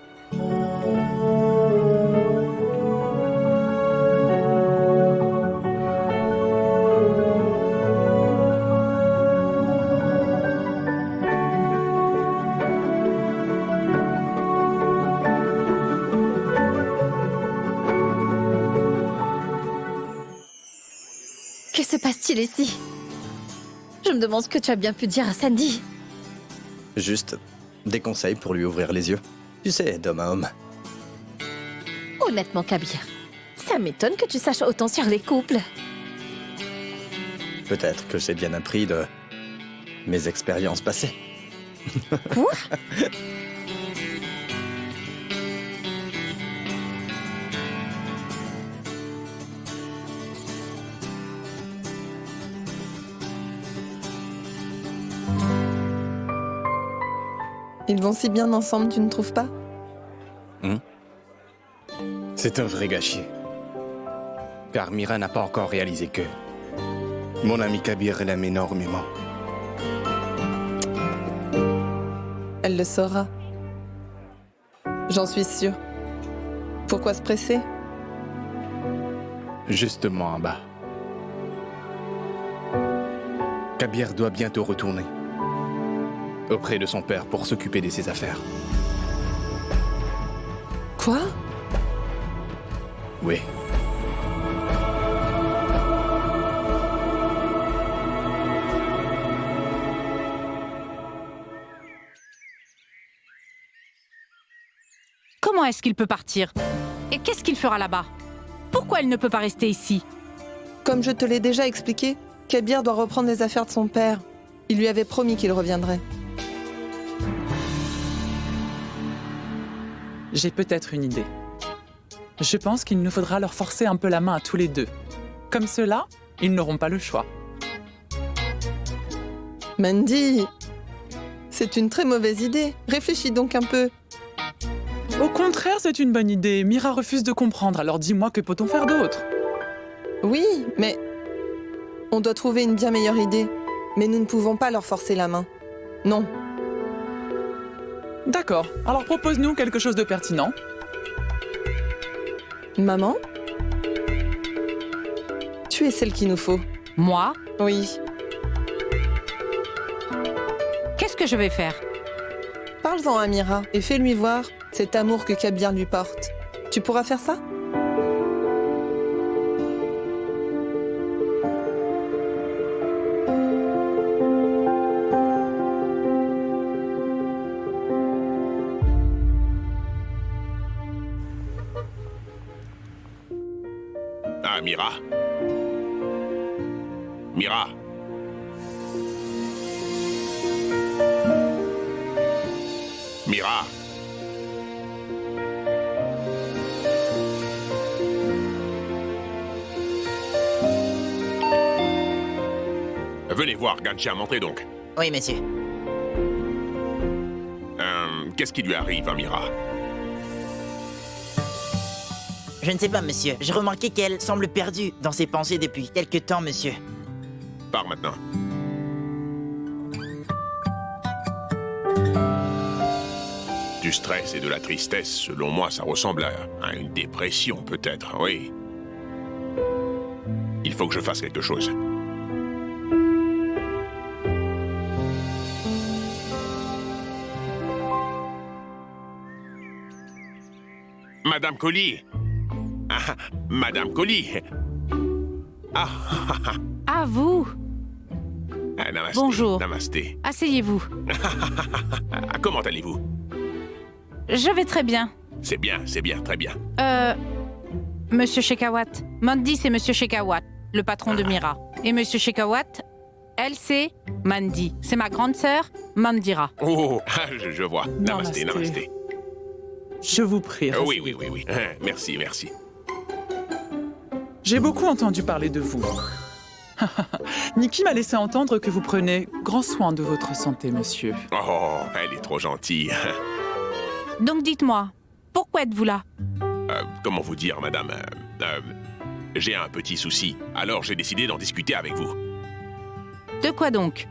Que se passe-t-il ici? Je me demande ce que tu as bien pu dire à Sandy. Juste des conseils pour lui ouvrir les yeux. Tu sais, d'homme à homme. Honnêtement, Kabir, ça m'étonne que tu saches autant sur les couples. Peut-être que j'ai bien appris de mes expériences passées. Quoi? Ils vont si bien ensemble, tu ne trouves pas? C'est un vrai gâchis. Car Mira n'a pas encore réalisé que mon ami Kabir l'aime énormément. Elle le saura. J'en suis sûre. Pourquoi se presser? Justement en bas. Kabir doit bientôt retourner auprès de son père pour s'occuper de ses affaires. Quoi? Oui. Comment est-ce qu'il peut partir? Et qu'est-ce qu'il fera là-bas? Pourquoi il ne peut pas rester ici? Comme je te l'ai déjà expliqué, Kabir doit reprendre les affaires de son père. Il lui avait promis qu'il reviendrait. J'ai peut-être une idée. Je pense qu'il nous faudra leur forcer un peu la main à tous les deux. Comme cela, ils n'auront pas le choix. Mandy, c'est une très mauvaise idée. Réfléchis donc un peu. Au contraire, c'est une bonne idée. Mira refuse de comprendre, alors dis-moi que peut-on faire d'autre? Oui, mais on doit trouver une bien meilleure idée. Mais nous ne pouvons pas leur forcer la main. Non. D'accord, alors propose-nous quelque chose de pertinent. Maman? Tu es celle qu'il nous faut. Moi? Oui. Qu'est-ce que je vais faire? Parle-en à Mira et fais-lui voir cet amour que Kabir lui porte. Tu pourras faire ça? Mira? Mira? Mira? Venez voir, Gancham, entrez donc. Oui, monsieur. Qu'est-ce qui lui arrive à Mira? Je ne sais pas, monsieur. J'ai remarqué qu'elle semble perdue dans ses pensées depuis quelque temps, monsieur. Pars maintenant. Du stress et de la tristesse, selon moi, ça ressemble à une dépression, peut-être, oui. Il faut que je fasse quelque chose. Madame Collie. Ah, Madame Collie. Ah, À vous. namasté. Bonjour. Namasté. Asseyez-vous. Comment allez-vous? Je vais très bien. C'est bien, très bien. Monsieur Shekawat. Mandy, c'est Monsieur Shekawat, le patron de Mira. Et Monsieur Shekawat, elle, c'est Mandy. C'est ma grande sœur, Mandira. Oh, je vois. Namasté, Namasté. namasté. Je vous prie. Oui, restez. oui. Merci, merci. J'ai beaucoup entendu parler de vous. Nikki m'a laissé entendre que vous prenez grand soin de votre santé, monsieur. Oh, elle est trop gentille. Donc dites-moi, pourquoi êtes-vous là? Comment vous dire, madame? J'ai un petit souci, alors j'ai décidé d'en discuter avec vous. De quoi donc?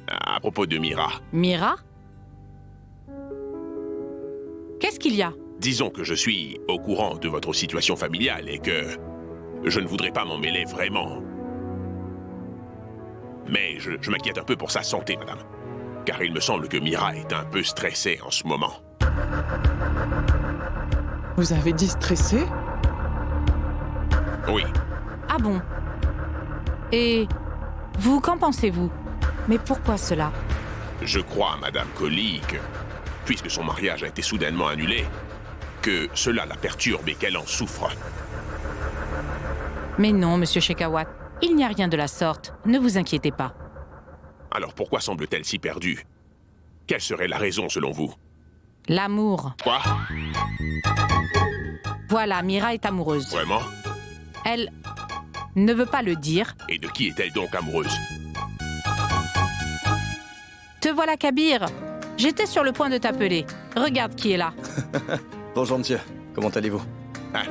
À propos de Mira. Mira? Qu'est-ce qu'il y a? Disons que je suis au courant de votre situation familiale et que je ne voudrais pas m'en mêler vraiment. Mais je m'inquiète un peu pour sa santé, madame. Car il me semble que Mira est un peu stressée en ce moment. Vous avez dit stressé? Oui. Ah bon? Et vous, qu'en pensez-vous? Mais pourquoi cela? Je crois, madame Collie, que, puisque son mariage a été soudainement annulé, que cela la perturbe et qu'elle en souffre. Mais non, monsieur Shekawat, il n'y a rien de la sorte. Ne vous inquiétez pas. Alors pourquoi semble-t-elle si perdue? Quelle serait la raison selon vous? L'amour. Quoi? Voilà, Mira est amoureuse. Vraiment? Elle ne veut pas le dire. Et de qui est-elle donc amoureuse? Te voilà, Kabir. J'étais sur le point de t'appeler. Regarde qui est là. Bonjour monsieur, comment allez-vous?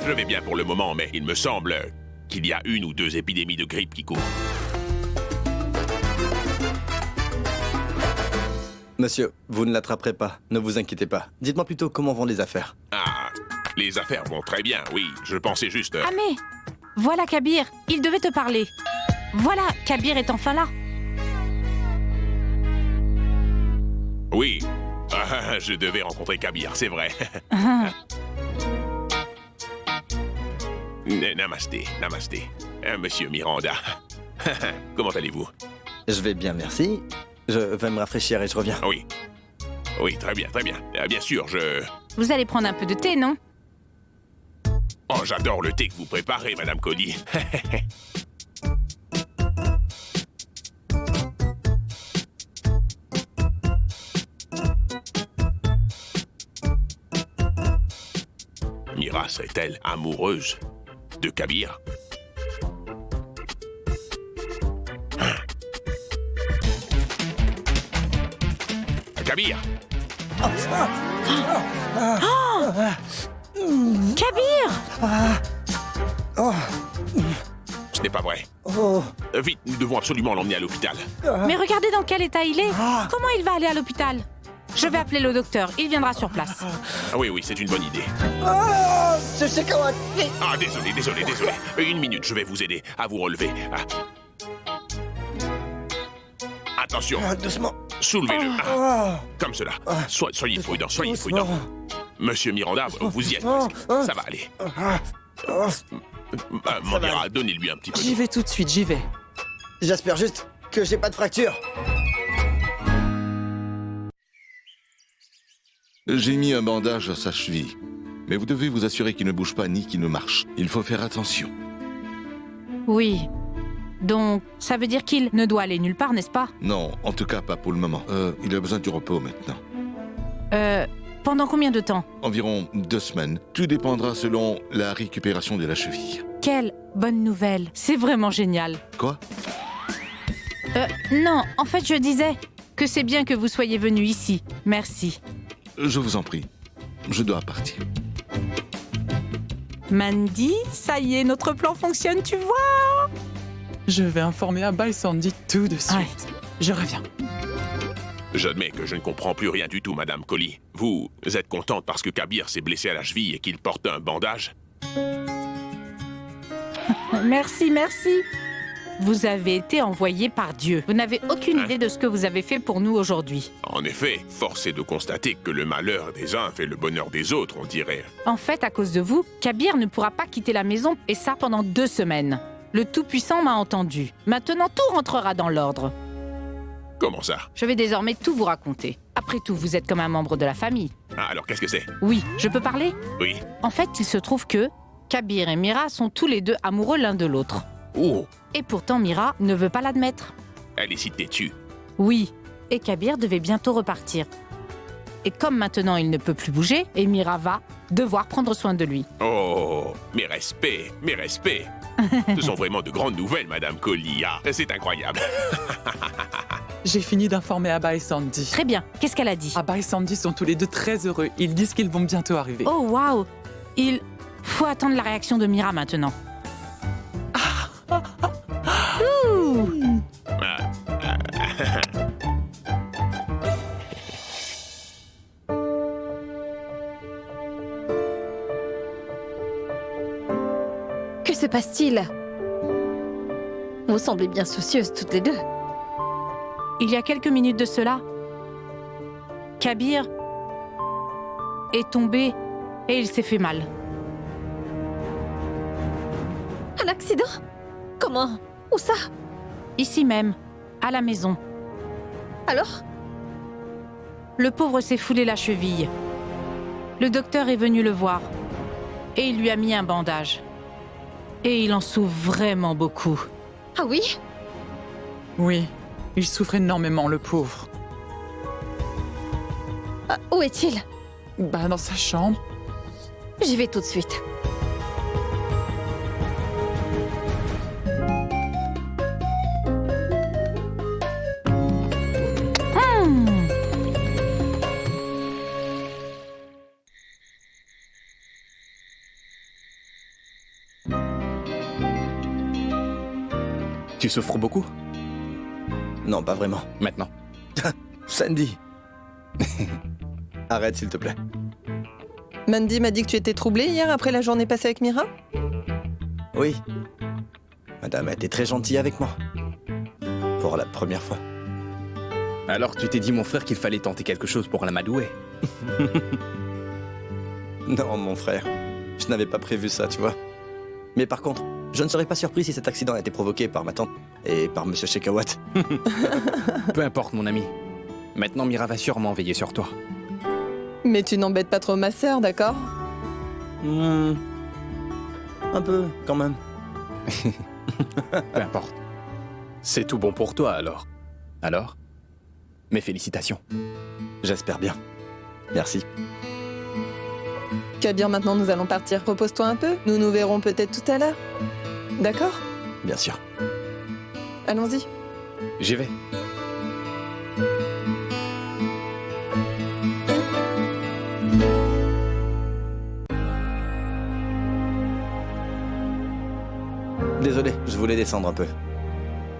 Je vais bien pour le moment, mais il me semble qu'il y a 1 ou 2 épidémies de grippe qui courent. Monsieur, vous ne l'attraperez pas, ne vous inquiétez pas. Dites-moi plutôt comment vont les affaires. Ah, les affaires vont très bien, oui. Je pensais juste... Ah mais voilà Kabir, il devait te parler. Voilà, Kabir est enfin là. Oui, je devais rencontrer Kabir, c'est vrai. Namasté, namasté. Monsieur Miranda. Comment allez-vous? Je vais bien, merci. Je vais me rafraîchir et je reviens. Oui. Oui, très bien, très bien. Bien sûr, Vous allez prendre un peu de thé, non? Oh, j'adore le thé que vous préparez, Madame Collie. Mira serait-elle amoureuse de Kabir? Kabir! Kabir! Ce n'est pas vrai. Vite, nous devons absolument l'emmener à l'hôpital. Mais regardez dans quel état il est. Comment il va aller à l'hôpital? Je vais appeler le docteur, il viendra sur place. Ah oui, c'est une bonne idée. C'est Shekawat! Ah, désolé. 1 minute, je vais vous aider à vous relever. Attention. Doucement. Soulevez-le. Comme cela. Soyez prudent, soyez prudent. Monsieur Miranda, vous y êtes presque. Ça va aller. Mandira, donnez-lui un petit peu. J'y vais tout de suite, j'y vais. J'espère juste que j'ai pas de fracture. J'ai mis un bandage à sa cheville. Mais vous devez vous assurer qu'il ne bouge pas ni qu'il ne marche. Il faut faire attention. Oui. Donc, ça veut dire qu'il ne doit aller nulle part, n'est-ce pas? Non, en tout cas pas pour le moment. Il a besoin du repos maintenant. Pendant combien de temps? Environ 2 semaines. Tout dépendra selon la récupération de la cheville. Quelle bonne nouvelle. C'est vraiment génial. Quoi? Non, en fait, je disais que c'est bien que vous soyez venu ici. Merci. Je vous en prie. Je dois partir. Mandy, ça y est, notre plan fonctionne, tu vois? Je vais informer Abba et Sandy tout de suite. Ouais. Je reviens. J'admets que je ne comprends plus rien du tout, Madame Collie. Vous êtes contente parce que Kabir s'est blessé à la cheville et qu'il porte un bandage? Merci, merci. Vous avez été envoyé par Dieu. Vous n'avez aucune idée de ce que vous avez fait pour nous aujourd'hui. En effet, force est de constater que le malheur des uns fait le bonheur des autres, on dirait. En fait, à cause de vous, Kabir ne pourra pas quitter la maison, et ça pendant 2 semaines. Le Tout-Puissant m'a entendu. Maintenant, tout rentrera dans l'ordre. Comment ça? Je vais désormais tout vous raconter. Après tout, vous êtes comme un membre de la famille. Ah, alors qu'est-ce que c'est? Oui, je peux parler? Oui. En fait, il se trouve que Kabir et Mira sont tous les deux amoureux l'un de l'autre. Oh, Et pourtant, Mira ne veut pas l'admettre. elle est si têtue. Oui, et Kabir devait bientôt repartir. Et comme maintenant il ne peut plus bouger, et Mira va devoir prendre soin de lui. Oh, mes respects, mes respects. Ce sont vraiment de grandes nouvelles, Madame Collie. Ah, c'est incroyable. J'ai fini d'informer Abba et Sandy. Très bien, qu'est-ce qu'elle a dit? Abba et Sandy sont tous les deux très heureux. Ils disent qu'ils vont bientôt arriver. Oh waouh! Il faut attendre la réaction de Mira maintenant. Que se passe-t-il? Vous semblez bien soucieuses toutes les deux. Il y a quelques minutes de cela, Kabir est tombé et il s'est fait mal. Un accident? Comment? Où ça? Ici même, à la maison. Alors? Le pauvre s'est foulé la cheville. Le docteur est venu le voir et il lui a mis un bandage. Et il en souffre vraiment beaucoup. Ah oui? Oui, il souffre énormément, le pauvre. Où est-il? Bah, dans sa chambre. J'y vais tout de suite. Tu souffres beaucoup? Non, pas vraiment. Maintenant. Sandy. Arrête, s'il te plaît. Mandy m'a dit que tu étais troublée hier après la journée passée avec Mira? Oui. Madame a été très gentille avec moi. Pour la première fois. Alors tu t'es dit, mon frère, qu'il fallait tenter quelque chose pour l'amadouer. Non, mon frère. Je n'avais pas prévu ça, tu vois. Mais par contre, je ne serais pas surpris si cet accident a été provoqué par ma tante et par Monsieur Shekawat. Peu importe, mon ami. Maintenant, Mira va sûrement veiller sur toi. Mais tu n'embêtes pas trop ma sœur, d'accord? Un peu, quand même. Peu importe. C'est tout bon pour toi, alors. Alors? Mes félicitations. J'espère bien. Merci. Kabir, maintenant nous allons partir. Repose-toi un peu. Nous nous verrons peut-être tout à l'heure. D'accord? Bien sûr. Allons-y. J'y vais. Désolé, je voulais descendre un peu.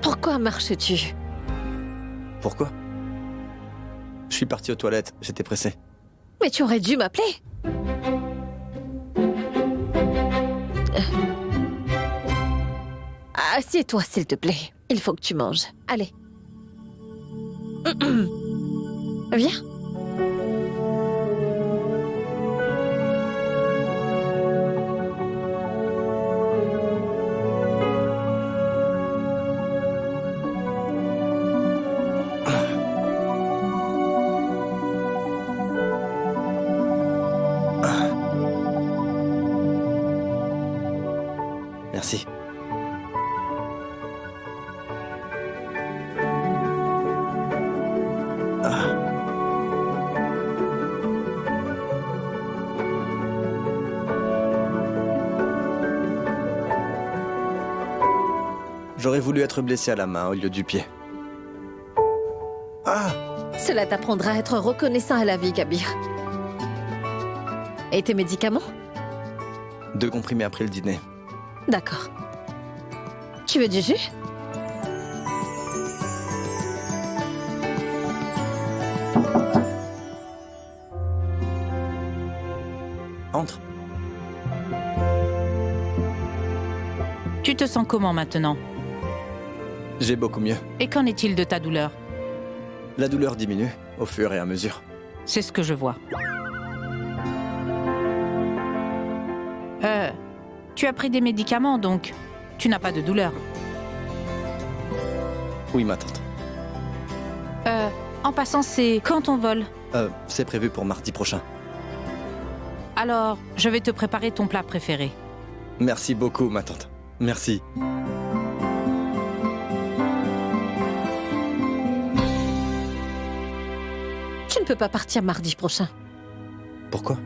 Pourquoi marches-tu? Pourquoi? Je suis parti aux toilettes, j'étais pressé. Mais tu aurais dû m'appeler. Assieds-toi, s'il te plaît. Il faut que tu manges. Allez. Viens. Merci. J'aurais voulu être blessé à la main au lieu du pied. Ah! Cela t'apprendra à être reconnaissant à la vie, Kabir. Et tes médicaments? 2 comprimés après le dîner. D'accord. Tu veux du jus? Entre. Tu te sens comment maintenant? J'ai beaucoup mieux. Et qu'en est-il de ta douleur? La douleur diminue au fur et à mesure. C'est ce que je vois. Tu as pris des médicaments, donc tu n'as pas de douleur. Oui, ma tante. En passant, c'est quand ton vol? C'est prévu pour mardi prochain. Alors, je vais te préparer ton plat préféré. Merci beaucoup, ma tante. Merci. Tu ne peux pas partir mardi prochain. Pourquoi?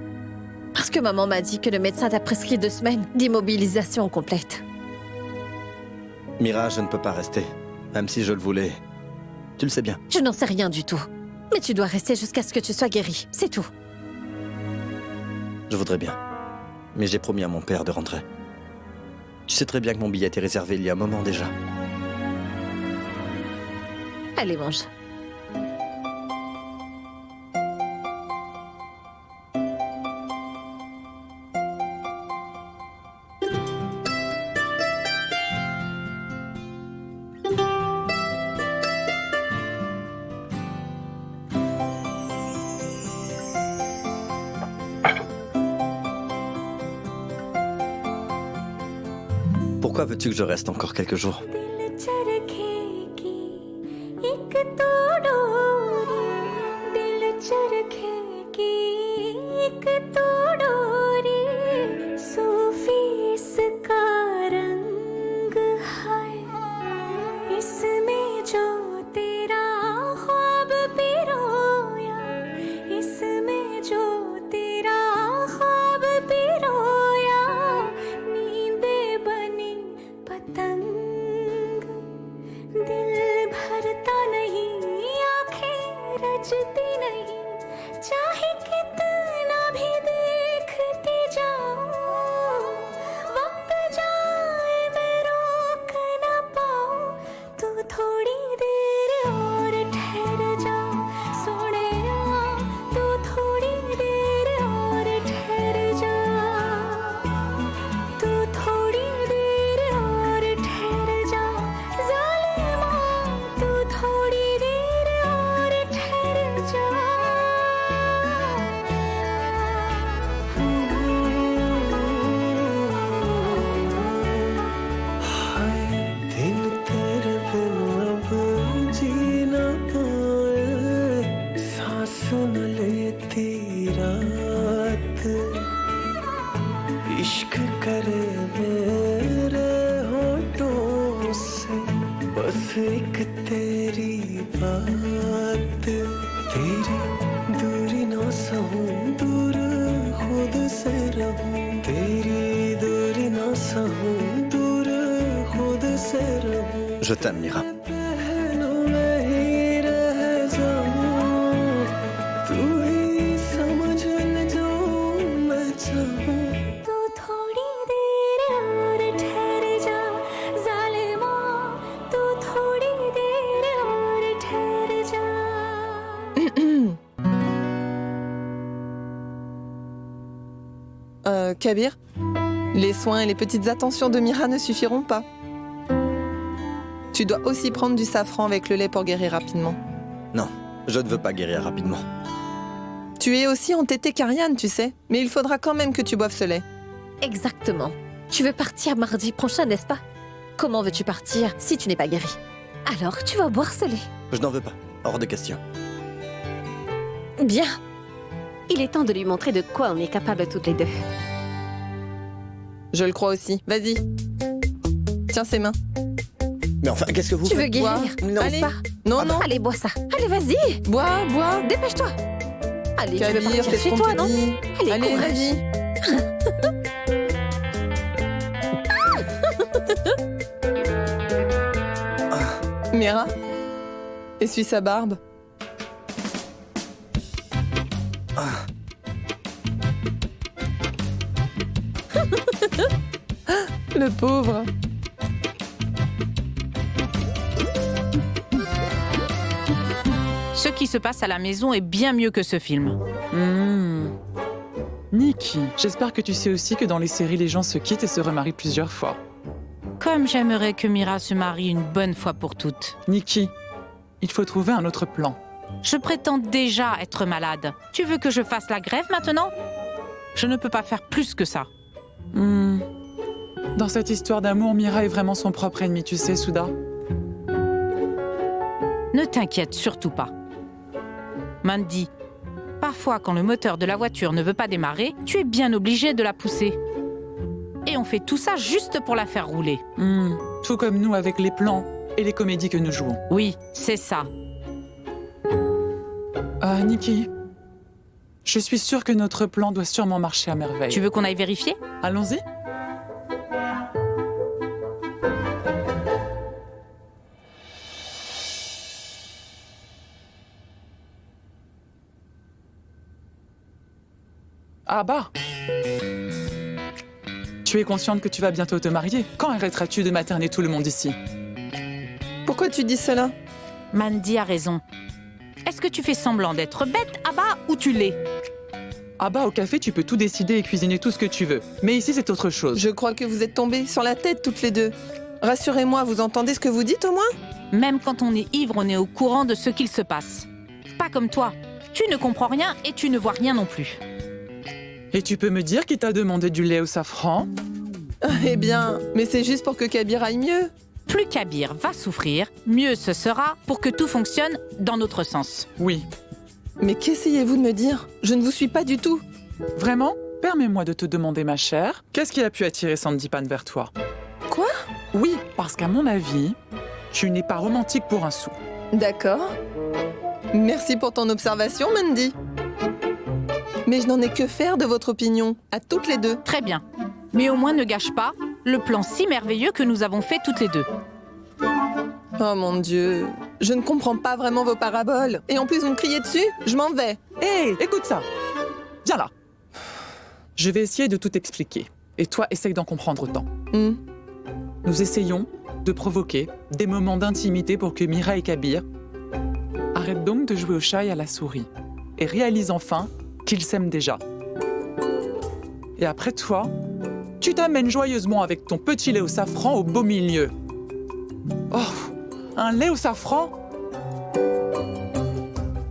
Parce que maman m'a dit que le médecin t'a prescrit 2 semaines d'immobilisation complète. Mira, je ne peux pas rester. Même si je le voulais. Tu le sais bien. Je n'en sais rien du tout. Mais tu dois rester jusqu'à ce que tu sois guéri. C'est tout. Je voudrais bien. Mais j'ai promis à mon père de rentrer. Tu sais très bien que mon billet était réservé il y a un moment déjà. Allez, mange. Pourquoi veux-tu que je reste encore quelques jours? Je t'aime, Mira. Kabir, les soins et les petites attentions de Mira ne suffiront pas. Tu dois aussi prendre du safran avec le lait pour guérir rapidement. Non, je ne veux pas guérir rapidement. Tu es aussi entêtée qu'Ariane, tu sais. Mais il faudra quand même que tu boives ce lait. Exactement. Tu veux partir mardi prochain, n'est-ce pas? Comment veux-tu partir si tu n'es pas guéri? Alors, tu vas boire ce lait. Je n'en veux pas. Hors de question. Bien. Il est temps de lui montrer de quoi on est capable toutes les deux. Je le crois aussi. Vas-y. Tiens ses mains. Mais enfin, qu'est-ce que vous Tu veux faites? guérir? Non, Allez. Pas. Non, non. Allez, bois ça. Allez, vas-y. Bois, bois. Dépêche-toi. Allez, tu veux Kabir, partir fais ce chez qu'on toi, te non? dit. Allez, courage. vas-y. Mira, essuie sa barbe. Le pauvre. Ce qui se passe à la maison est bien mieux que ce film. Nikki, j'espère que tu sais aussi que dans les séries, les gens se quittent et se remarient plusieurs fois. Comme j'aimerais que Mira se marie une bonne fois pour toutes. Nikki, il faut trouver un autre plan. Je prétends déjà être malade. Tu veux que je fasse la grève maintenant? Je ne peux pas faire plus que ça. Dans cette histoire d'amour, Mira est vraiment son propre ennemi, tu sais, Souda. Ne t'inquiète surtout pas. Mandy, parfois quand le moteur de la voiture ne veut pas démarrer, tu es bien obligé de la pousser. Et on fait tout ça juste pour la faire rouler. Tout comme nous avec les plans et les comédies que nous jouons. Oui, c'est ça. Nikki, je suis sûre que notre plan doit sûrement marcher à merveille. Tu veux qu'on aille vérifier? Allons-y. Ah bah! Tu es consciente que tu vas bientôt te marier? Quand arrêteras-tu de materner tout le monde ici? Pourquoi tu dis cela? Mandy a raison. Est-ce que tu fais semblant d'être bête, Abba, ou tu l'es? Abba, au café, tu peux tout décider et cuisiner tout ce que tu veux. Mais ici, c'est autre chose. Je crois que vous êtes tombés sur la tête toutes les deux. Rassurez-moi, vous entendez ce que vous dites au moins? Même quand on est ivre, on est au courant de ce qu'il se passe. Pas comme toi. Tu ne comprends rien et tu ne vois rien non plus. Et tu peux me dire qui t'a demandé du lait au safran? Eh bien, mais c'est juste pour que Kabir aille mieux. Plus Kabir va souffrir, mieux ce sera pour que tout fonctionne dans notre sens. Oui. Mais qu'essayez-vous de me dire? Je ne vous suis pas du tout. Vraiment? Permets-moi de te demander, ma chère, qu'est-ce qui a pu attirer Sandeepan vers toi? Quoi? Oui, parce qu'à mon avis, tu n'es pas romantique pour un sou. D'accord. Merci pour ton observation, Mandy. Mais je n'en ai que faire de votre opinion, à toutes les deux. Très bien. Mais au moins ne gâche pas le plan si merveilleux que nous avons fait toutes les deux. Oh mon Dieu, je ne comprends pas vraiment vos paraboles. Et en plus, vous me criez dessus? Je m'en vais. Hé, écoute ça. Viens là. Je vais essayer de tout expliquer. Et toi, essaye d'en comprendre autant. Nous essayons de provoquer des moments d'intimité pour que Mira et Kabir arrêtent donc de jouer au chat et à la souris et réalisent enfin qu'ils s'aiment déjà. Et après toi, tu t'amènes joyeusement avec ton petit lait au safran au beau milieu. Oh, un lait au safran?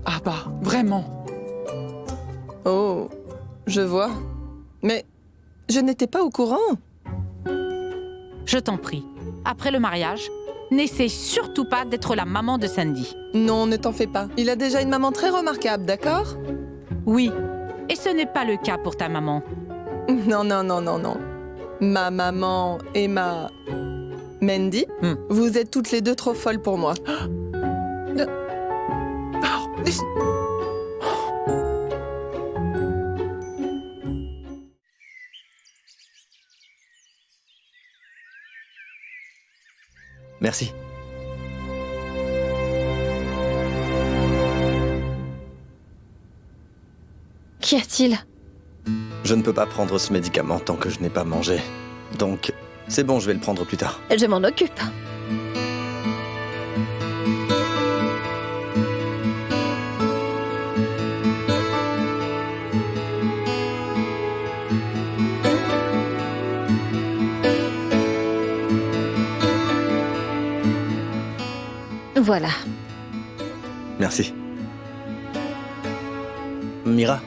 Ah bah, vraiment. Oh, je vois. Mais je n'étais pas au courant. Je t'en prie, après le mariage, n'essaie surtout pas d'être la maman de Sandy. Non, ne t'en fais pas. Il a déjà une maman très remarquable, d'accord? Oui, et ce n'est pas le cas pour ta maman. Non, non, non, non, non. Ma maman et ma... Mandy, vous êtes toutes les deux trop folles pour moi. Merci. Qu'y a-t-il? Je ne peux pas prendre ce médicament tant que je n'ai pas mangé. Donc, c'est bon, je vais le prendre plus tard. Je m'en occupe. Voilà. Merci. Mira,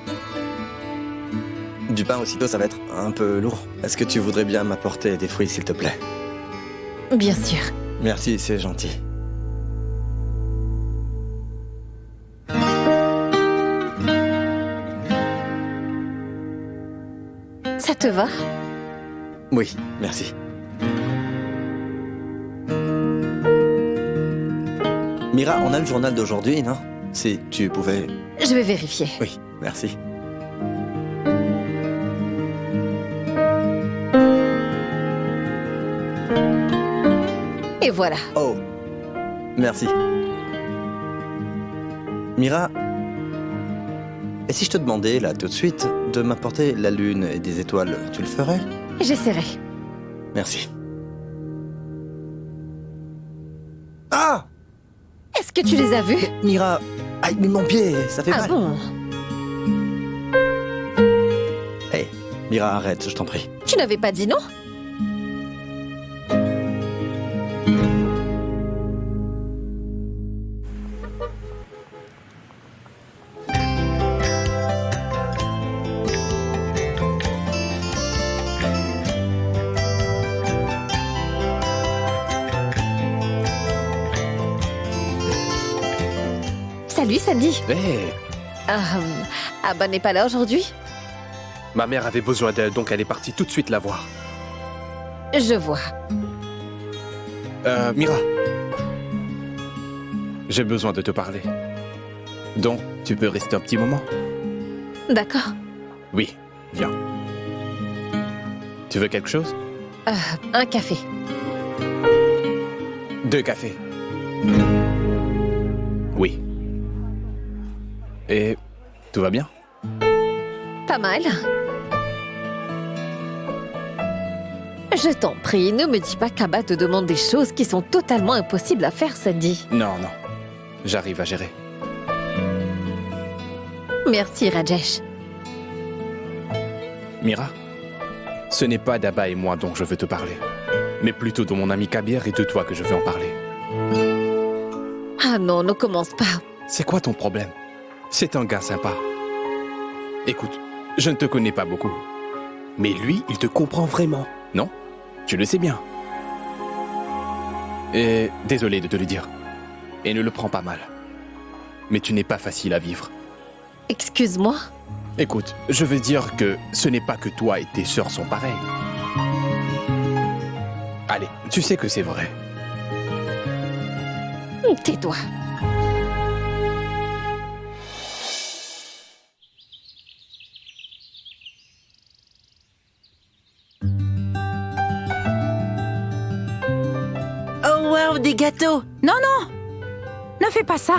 du pain aussitôt, ça va être un peu lourd. Est-ce que tu voudrais bien m'apporter des fruits, s'il te plaît? Bien sûr. Merci, c'est gentil. Ça te va? Oui, merci. Mira, on a le journal d'aujourd'hui, non? Si tu pouvais... Je vais vérifier. Oui, merci. Et voilà. Oh, Merci. Mira, et si je te demandais, là, tout de suite, de m'apporter la lune et des étoiles, tu le ferais? J'essaierai. Merci. Ah! Est-ce que tu les as vus? Mira, aïe, mais mon pied, ça fait Ah mal. bon? Hé, Mira, arrête, je t'en prie. Tu n'avais pas dit non? Salut Sandy. Hé, Abba n'est pas là aujourd'hui? ma mère avait besoin d'elle, donc elle est partie tout de suite la voir. Je vois. Mira. J'ai besoin de te parler. Donc, tu peux rester un petit moment? D'accord. Oui, viens. Tu veux quelque chose? Un café. 2 cafés. Oui. Et tout va bien? Pas mal. Je t'en prie, ne me dis pas qu'Abba te demande des choses qui sont totalement impossibles à faire, Sandy. Non, non. J'arrive à gérer. Merci, Rajesh. Mira, ce n'est pas d'Abba et moi dont je veux te parler, mais plutôt de mon ami Kabir et de toi que je veux en parler. Ah non, ne commence pas. C'est quoi ton problème? C'est un gars sympa. Écoute, je ne te connais pas beaucoup, mais lui, il te comprend vraiment, non? Tu le sais bien. Et désolé de te le dire. Et ne le prends pas mal. Mais tu n'es pas facile à vivre. Excuse-moi. Écoute, je veux dire que ce n'est pas que toi et tes sœurs sont pareilles. Allez, tu sais que c'est vrai. Tais-toi. Oh waouh, des gâteaux! Non, non! Ne fais pas ça!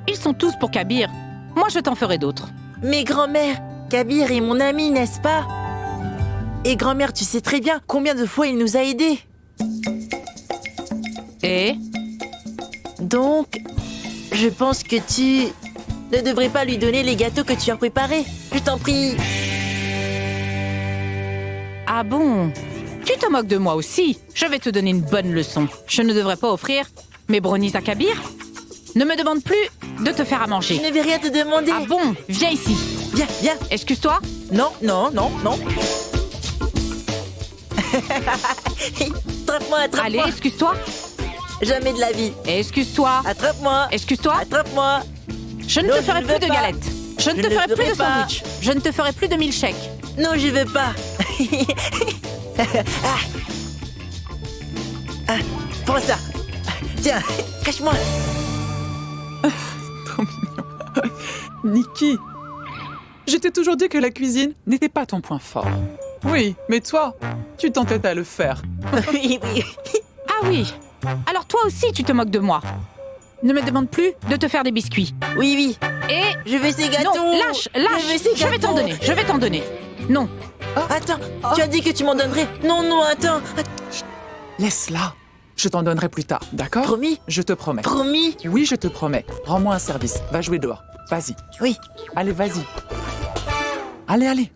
Ils sont tous pour Kabir. Moi, je t'en ferai d'autres. Mais grand-mère, Kabir est mon ami, n'est-ce pas? Et grand-mère, tu sais très bien combien de fois il nous a aidés. Et? Donc, je pense que tu ne devrais pas lui donner les gâteaux que tu as préparés. Je t'en prie. Ah bon? Tu te moques de moi aussi? Je vais te donner une bonne leçon. Je ne devrais pas offrir mes brownies à Kabir? Ne me demande plus de te faire à manger. Je ne vais rien te demander. Ah bon? Viens ici. Viens, viens. Excuse-toi. Non, non, non, non. Attrape-moi, attrape-moi. Allez, excuse-toi. Jamais de la vie. Excuse-toi. Attrape-moi. Excuse-toi. Attrape-moi. Je ne Non, te ferai je ne plus veux de pas. galettes. Je ne Je te ne ferai plus veux de pas. sandwich. Je ne te ferai plus de milkshake. Non, je veux pas. Prends ça. Tiens, cache-moi. Trop mignon. Nikki, je t'ai toujours dit que la cuisine n'était pas ton point fort. Oui, mais toi, tu t'entêtes à le faire. Oui, oui. Ah oui. Alors toi aussi, tu te moques de moi. Ne me demande plus de te faire des biscuits. Oui, oui. Et... Je veux ces gâteaux. Non, lâche, lâche. Je veux ces Je vais t'en gâteaux. donner. Je vais t'en donner. Non. Attends, tu as dit que tu m'en donnerais. Non, non, attends. Laisse-la. Je t'en donnerai plus tard, d'accord? Promis? Je te promets. Promis? Oui, je te promets. Rends-moi un service. Va jouer dehors. Vas-y. Oui. Allez, vas-y. Allez, allez.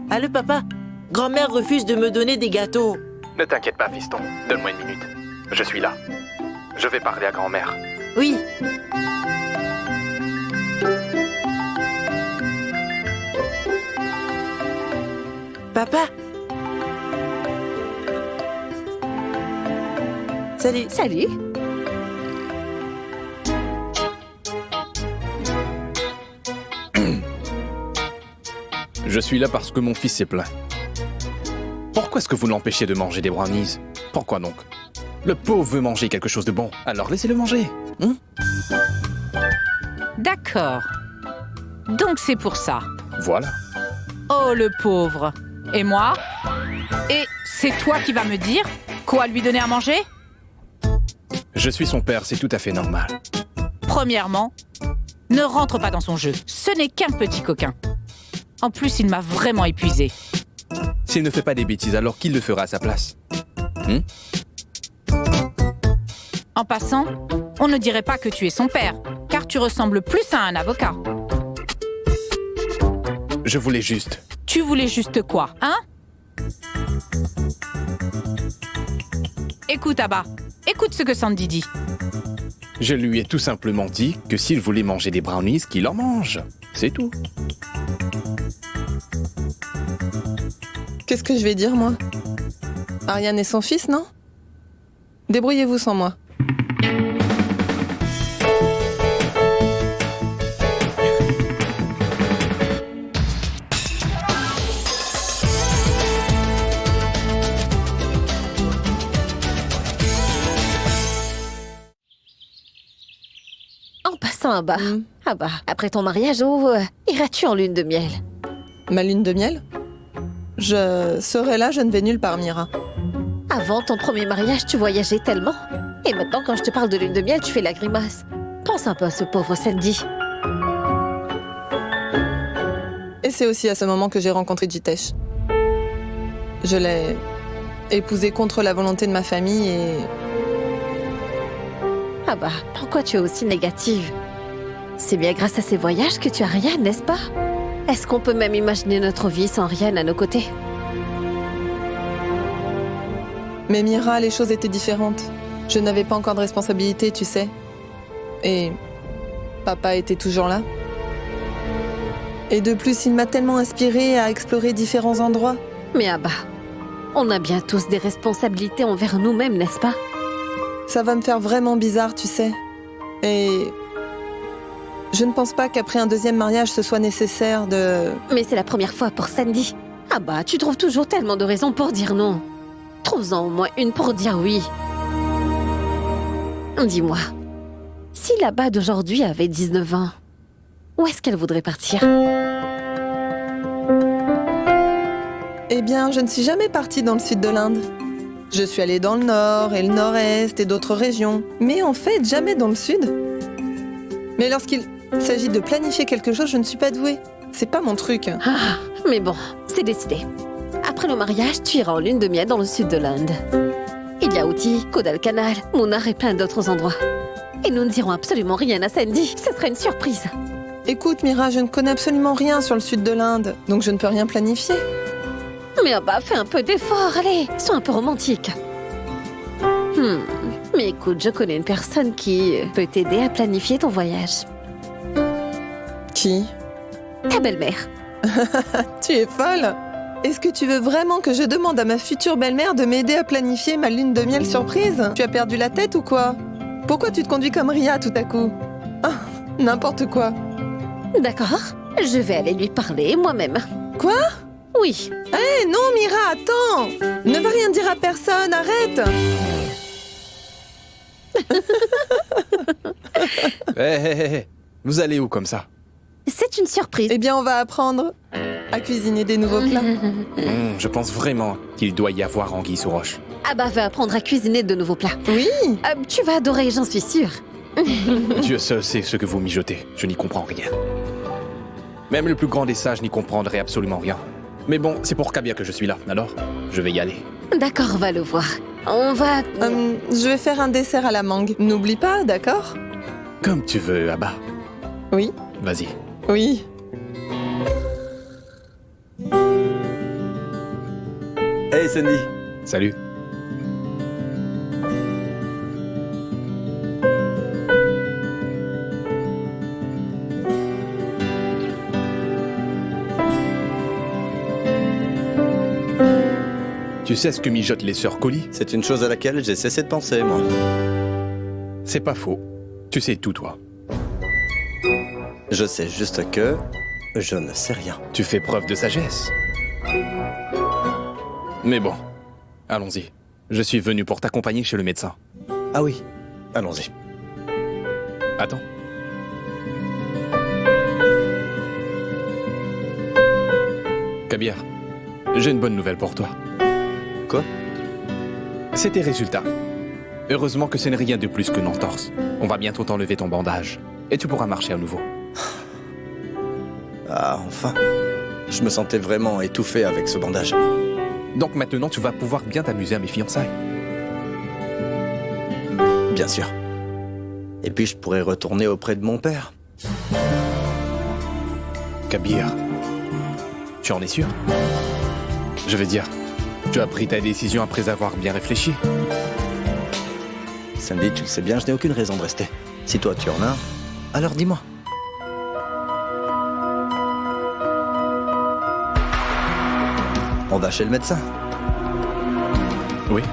Allô, papa? Grand-mère refuse de me donner des gâteaux. Ne t'inquiète pas, fiston. Donne-moi une minute. Je suis là. Je vais parler à grand-mère. Oui. Papa? Salut. Salut. Je suis là parce que mon fils s'est plaint. Pourquoi est-ce que vous l'empêchez de manger des brownies? Pourquoi donc? Le pauvre veut manger quelque chose de bon, alors laissez-le manger. D'accord. Donc c'est pour ça. Voilà. Oh, le pauvre. Et moi? Et c'est toi qui vas me dire quoi lui donner à manger? Je suis son père, c'est tout à fait normal. Premièrement, ne rentre pas dans son jeu. Ce n'est qu'un petit coquin. En plus, il m'a vraiment épuisé. S'il ne fait pas des bêtises, alors qui le fera à sa place? En passant, on ne dirait pas que tu es son père, car tu ressembles plus à un avocat. Je voulais juste... Tu voulais juste quoi, hein? Écoute, Abba, écoute ce que Sandy dit. Je lui ai tout simplement dit que s'il voulait manger des brownies, qu'il en mange. C'est tout. Qu'est-ce que je vais dire, moi? Ariane est son fils, non? Débrouillez-vous sans moi. En passant, Abba. Abba, après ton mariage, où iras-tu en lune de miel? Ma lune de miel? Je serai là, je ne vais nulle part, Mira. Avant ton premier mariage, tu voyageais tellement. Et maintenant, quand je te parle de lune de miel, tu fais la grimace. Pense un peu à ce pauvre Sandy. Et c'est aussi à ce moment que j'ai rencontré Jitesh. Je l'ai épousé contre la volonté de ma famille et... Ah bah, pourquoi tu es aussi négative? C'est bien grâce à ces voyages que tu as Ryan, n'est-ce pas? Est-ce qu'on peut même imaginer notre vie sans Ryan à nos côtés? Mais Mira, les choses étaient différentes. Je n'avais pas encore de responsabilité, tu sais. Et papa était toujours là. Et de plus, il m'a tellement inspirée à explorer différents endroits. Mais Abba, on a bien tous des responsabilités envers nous-mêmes, n'est-ce pas? Ça va me faire vraiment bizarre, tu sais. Et je ne pense pas qu'après un deuxième mariage, ce soit nécessaire de... Mais c'est la première fois pour Sandy. Ah bah, tu trouves toujours tellement de raisons pour dire non. Trouve-en au moins une pour dire oui. Dis-moi, si la Bas d'aujourd'hui avait 19 ans, où est-ce qu'elle voudrait partir? Eh bien, je ne suis jamais partie dans le sud de l'Inde. Je suis allée dans le nord et le nord-est et d'autres régions, mais en fait, jamais dans le sud. Mais lorsqu'il s'agit de planifier quelque chose, je ne suis pas douée. C'est pas mon truc. Ah, mais bon, c'est décidé. Après le mariage, tu iras en lune de miel dans le sud de l'Inde. Il y a Outi, Kodalkanal, Munnar et plein d'autres endroits. Et nous ne dirons absolument rien à Sandy. Ce sera une surprise. Écoute, Mira, je ne connais absolument rien sur le sud de l'Inde, donc je ne peux rien planifier. Mais bah, fais un peu d'effort, allez, sois un peu romantique. Mais écoute, je connais une personne qui peut t'aider à planifier ton voyage. Qui? Ta belle-mère. Tu es folle? Est-ce que tu veux vraiment que je demande à ma future belle-mère de m'aider à planifier ma lune de miel surprise? Tu as perdu la tête ou quoi? Pourquoi tu te conduis comme Ria tout à coup? Ah, n'importe quoi. D'accord, je vais aller lui parler moi-même. Quoi? Oui. Hé, non, Mira, attends! Ne va rien dire à personne, arrête! Hé, vous allez où comme ça? C'est une surprise. Eh bien, on va apprendre à cuisiner des nouveaux plats. Je pense vraiment qu'il doit y avoir anguille sous roche. Ah bah, va apprendre à cuisiner de nouveaux plats. Oui! Tu vas adorer, j'en suis sûre. Dieu seul sait ce que vous mijotez. Je n'y comprends rien. Même le plus grand des sages n'y comprendrait absolument rien. Mais bon, c'est pour Kabir que je suis là, alors je vais y aller. D'accord, va le voir. On va... Je vais faire un dessert à la mangue. N'oublie pas, d'accord? Comme tu veux, Abba. Oui. Vas-y. Oui. Hey Sandy. Salut. Tu sais ce que mijotent les sœurs Collie? C'est une chose à laquelle j'ai cessé de penser, moi. C'est pas faux. Tu sais tout, toi. Je sais juste que... je ne sais rien. Tu fais preuve de sagesse. Mais bon, allons-y. Je suis venu pour t'accompagner chez le médecin. Ah oui, allons-y. Attends. Kabir, J'ai une bonne nouvelle pour toi. Quoi? C'est tes résultats. Heureusement que ce n'est rien de plus qu'une entorse. On va bientôt t'enlever ton bandage. Et tu pourras marcher à nouveau. Ah, enfin. Je me sentais vraiment étouffé avec ce bandage. Donc maintenant, tu vas pouvoir bien t'amuser à mes fiançailles. Bien sûr. Et puis je pourrais retourner auprès de mon père. Kabir, tu en es sûr? Je veux dire, tu as pris ta décision après avoir bien réfléchi. Sandy, tu le sais bien, je n'ai aucune raison de rester. Si toi tu en as, alors dis-moi. On va chez le médecin. Oui.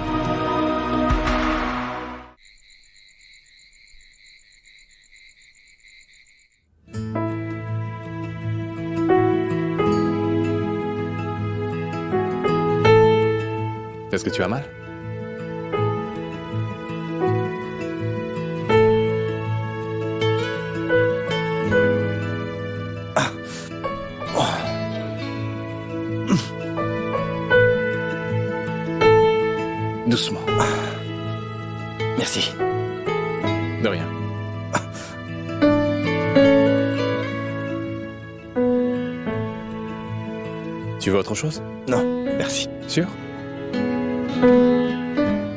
Est-ce que tu as mal? Doucement. Merci. De rien. Tu veux autre chose? Non, merci. Sûr?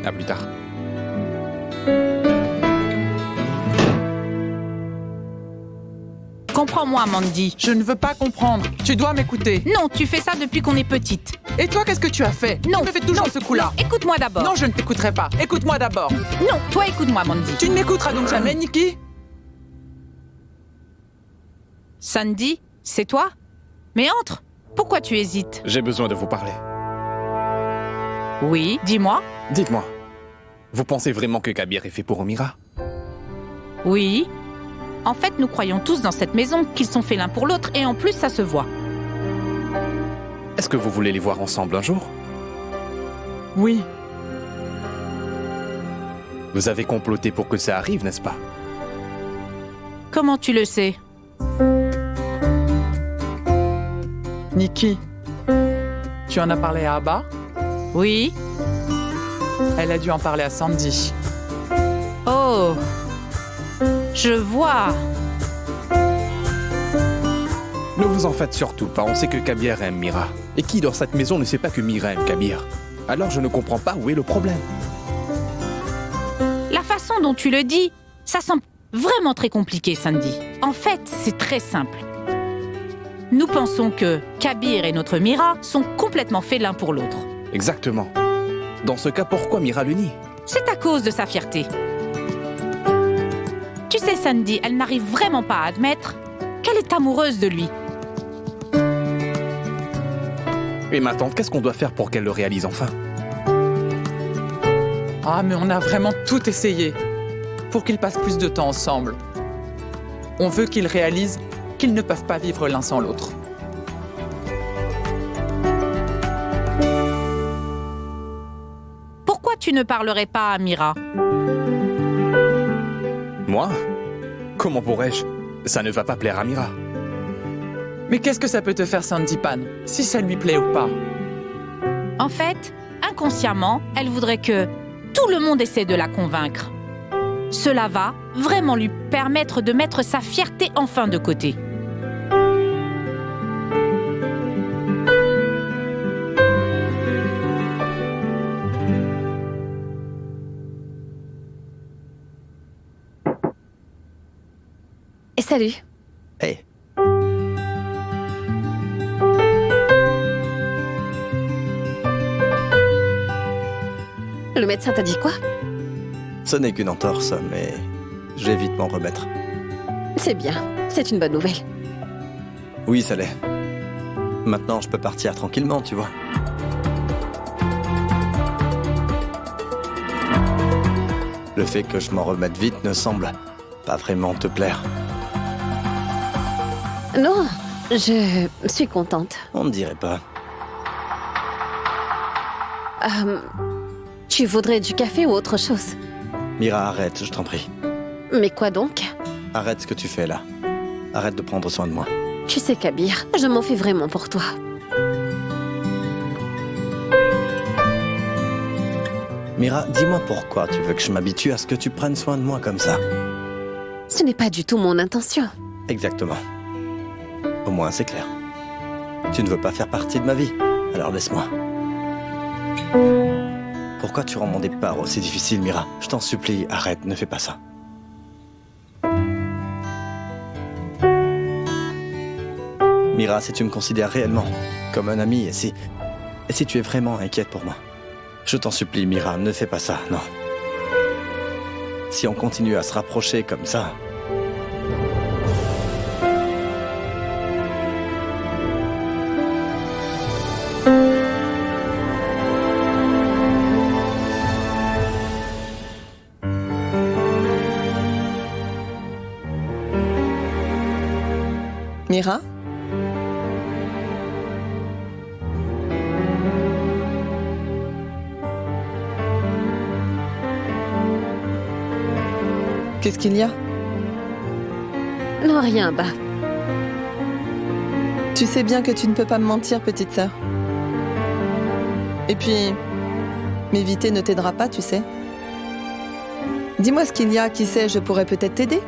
À plus tard. Comprends-moi, Mandy. Je ne veux pas comprendre. Tu dois m'écouter. Non, tu fais ça depuis qu'on est petite. Et toi, qu'est-ce que tu as fait? Non, Tu me fais toujours non, ce coup-là. non, écoute-moi d'abord. Non, je ne t'écouterai pas. Écoute-moi d'abord. Non, toi écoute-moi, Mandy. Tu ne m'écouteras donc jamais, Nikki? Sandy, c'est toi? Mais entre. Pourquoi tu hésites? J'ai besoin de vous parler. Oui, dis-moi. Dites-moi, vous pensez vraiment que Kabir est fait pour Omira? Oui. En fait, nous croyons tous dans cette maison qu'ils sont faits l'un pour l'autre et en plus, ça se voit. Est-ce que vous voulez les voir ensemble un jour? Oui. Vous avez comploté pour que ça arrive, n'est-ce pas? Comment tu le sais? Nikki, tu en as parlé à Abba? Oui. Elle a dû en parler à Sandy. Oh. Je vois. Ne vous en faites surtout pas, on sait que Kabir aime Mira. Et qui dans cette maison ne sait pas que Mira aime Kabir? Alors je ne comprends pas où est le problème. La façon dont tu le dis, ça semble vraiment très compliqué, Sandy. En fait, c'est très simple. Nous pensons que Kabir et notre Mira sont complètement faits l'un pour l'autre. Exactement. Dans ce cas, pourquoi Mira le nie? C'est à cause de sa fierté. Tu sais, Sandy, elle n'arrive vraiment pas à admettre qu'elle est amoureuse de lui. Et ma tante, qu'est-ce qu'on doit faire pour qu'elle le réalise enfin? Ah, mais on a vraiment tout essayé pour qu'ils passent plus de temps ensemble. On veut qu'ils réalisent qu'ils ne peuvent pas vivre l'un sans l'autre. Pourquoi tu ne parlerais pas à Mira? Moi? Comment pourrais-je? Ça ne va pas plaire à Mira. Mais qu'est-ce que ça peut te faire, Sandy Pan, si ça lui plaît ou pas? En fait, inconsciemment, elle voudrait que tout le monde essaie de la convaincre. Cela va vraiment lui permettre de mettre sa fierté enfin de côté. Et salut. Hey. Le médecin t'a dit quoi? Ce n'est qu'une entorse, mais je vais vite m'en remettre. C'est bien, c'est une bonne nouvelle. Oui, ça l'est. Maintenant, je peux partir tranquillement, tu vois. Le fait que je m'en remette vite ne semble pas vraiment te plaire. Non, je suis contente. On ne dirait pas. Tu voudrais du café ou autre chose? Mira, arrête, je t'en prie. Mais quoi donc? Arrête ce que tu fais là. Arrête de prendre soin de moi. Tu sais, Kabir, je m'en fais vraiment pour toi. Mira, dis-moi pourquoi tu veux que je m'habitue à ce que tu prennes soin de moi comme ça. Ce n'est pas du tout mon intention. Exactement. Au moins, c'est clair. Tu ne veux pas faire partie de ma vie, alors laisse-moi. Pourquoi tu rends mon départ aussi difficile, Mira? Je t'en supplie, arrête, ne fais pas ça. Mira, si tu me considères réellement comme un ami, et si tu es vraiment inquiète pour moi, je t'en supplie, Mira, ne fais pas ça, non. Si on continue à se rapprocher comme ça... Mira? Qu'est-ce qu'il y a? Non, rien, Abba. Tu sais bien que tu ne peux pas me mentir, petite sœur. Et puis, m'éviter ne t'aidera pas, tu sais. Dis-moi ce qu'il y a, qui sait, je pourrais peut-être t'aider.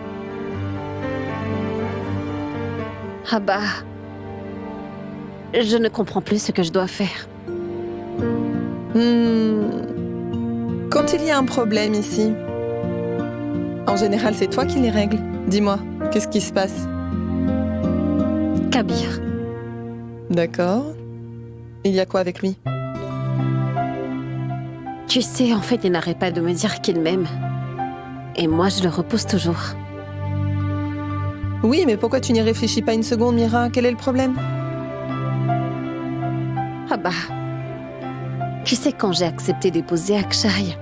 Abba, je ne comprends plus ce que je dois faire. Quand il y a un problème ici, en général, c'est toi qui les règles. Dis-moi, qu'est-ce qui se passe? Kabir. D'accord. Il y a quoi avec lui? Tu sais, en fait, il n'arrête pas de me dire qu'il m'aime. Et moi, je le repousse toujours. Oui, mais pourquoi tu n'y réfléchis pas une seconde, Mira? Quel est le problème? Ah bah... Tu sais, quand j'ai accepté d'épouser Akshay,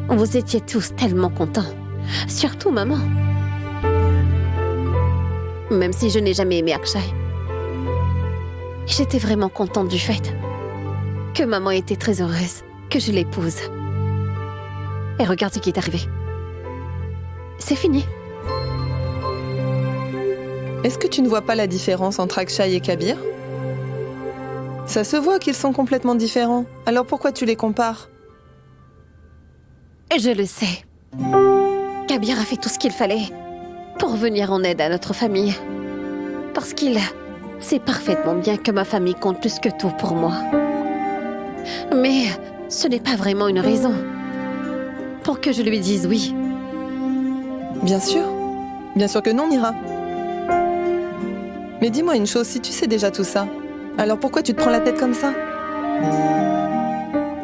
vous étiez tous tellement contents. Surtout maman. Même si je n'ai jamais aimé Akshay. J'étais vraiment contente du fait que maman était très heureuse que je l'épouse. Et regarde ce qui est arrivé. C'est fini. Est-ce que tu ne vois pas la différence entre Akshay et Kabir? Ça se voit qu'ils sont complètement différents. Alors pourquoi tu les compares? Je le sais. Kabir a fait tout ce qu'il fallait pour venir en aide à notre famille. Parce qu'il sait parfaitement bien que ma famille compte plus que tout pour moi. Mais ce n'est pas vraiment une raison pour que je lui dise oui. Bien sûr. Bien sûr que non, Mira. Mais dis-moi une chose, si tu sais déjà tout ça, alors pourquoi tu te prends la tête comme ça?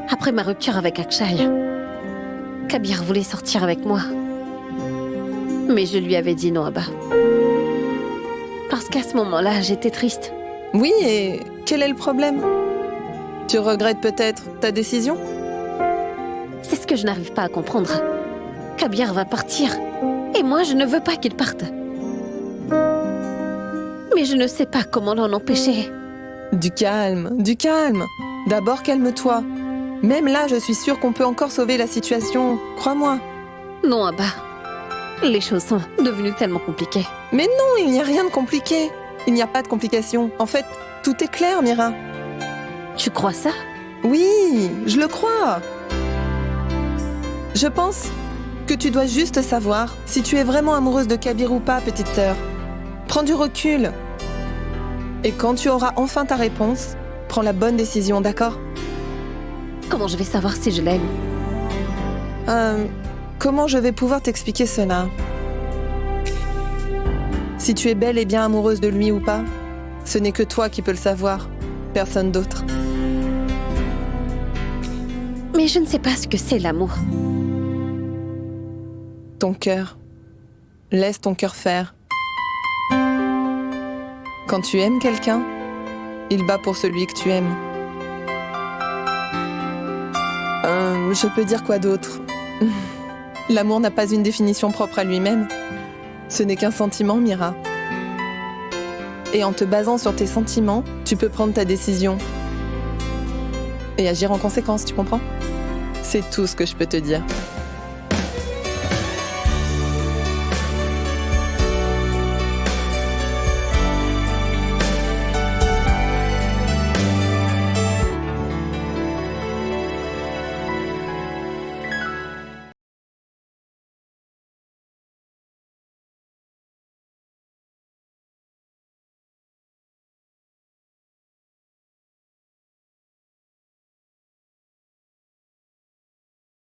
Après ma rupture avec Akshay, Kabir voulait sortir avec moi. Mais je lui avais dit non, Abba. Parce qu'à ce moment-là, j'étais triste. Oui, et quel est le problème? Tu regrettes peut-être ta décision? C'est ce que je n'arrive pas à comprendre. Kabir va partir, et moi je ne veux pas qu'il parte. Mais je ne sais pas comment l'en empêcher. Du calme, du calme. D'abord calme-toi. Même là, je suis sûre qu'on peut encore sauver la situation. Crois-moi. Non, Abba. Les choses sont devenues tellement compliquées. Mais non, il n'y a rien de compliqué. Il n'y a pas de complications. En fait, tout est clair, Mira. Tu crois ça? Oui, je le crois. Je pense que tu dois juste savoir si tu es vraiment amoureuse de Kabir ou pas, petite sœur. Prends du recul. Et quand tu auras enfin ta réponse, prends la bonne décision, d'accord? Comment je vais savoir si je l'aime? Comment je vais pouvoir t'expliquer cela? Si tu es bel et bien amoureuse de lui ou pas, ce n'est que toi qui peux le savoir, personne d'autre. Mais je ne sais pas ce que c'est l'amour. Ton cœur. Laisse ton cœur faire. Quand tu aimes quelqu'un, il bat pour celui que tu aimes. Je peux dire quoi d'autre? L'amour n'a pas une définition propre à lui-même. Ce n'est qu'un sentiment, Mira. Et en te basant sur tes sentiments, tu peux prendre ta décision. Et agir en conséquence, tu comprends? C'est tout ce que je peux te dire.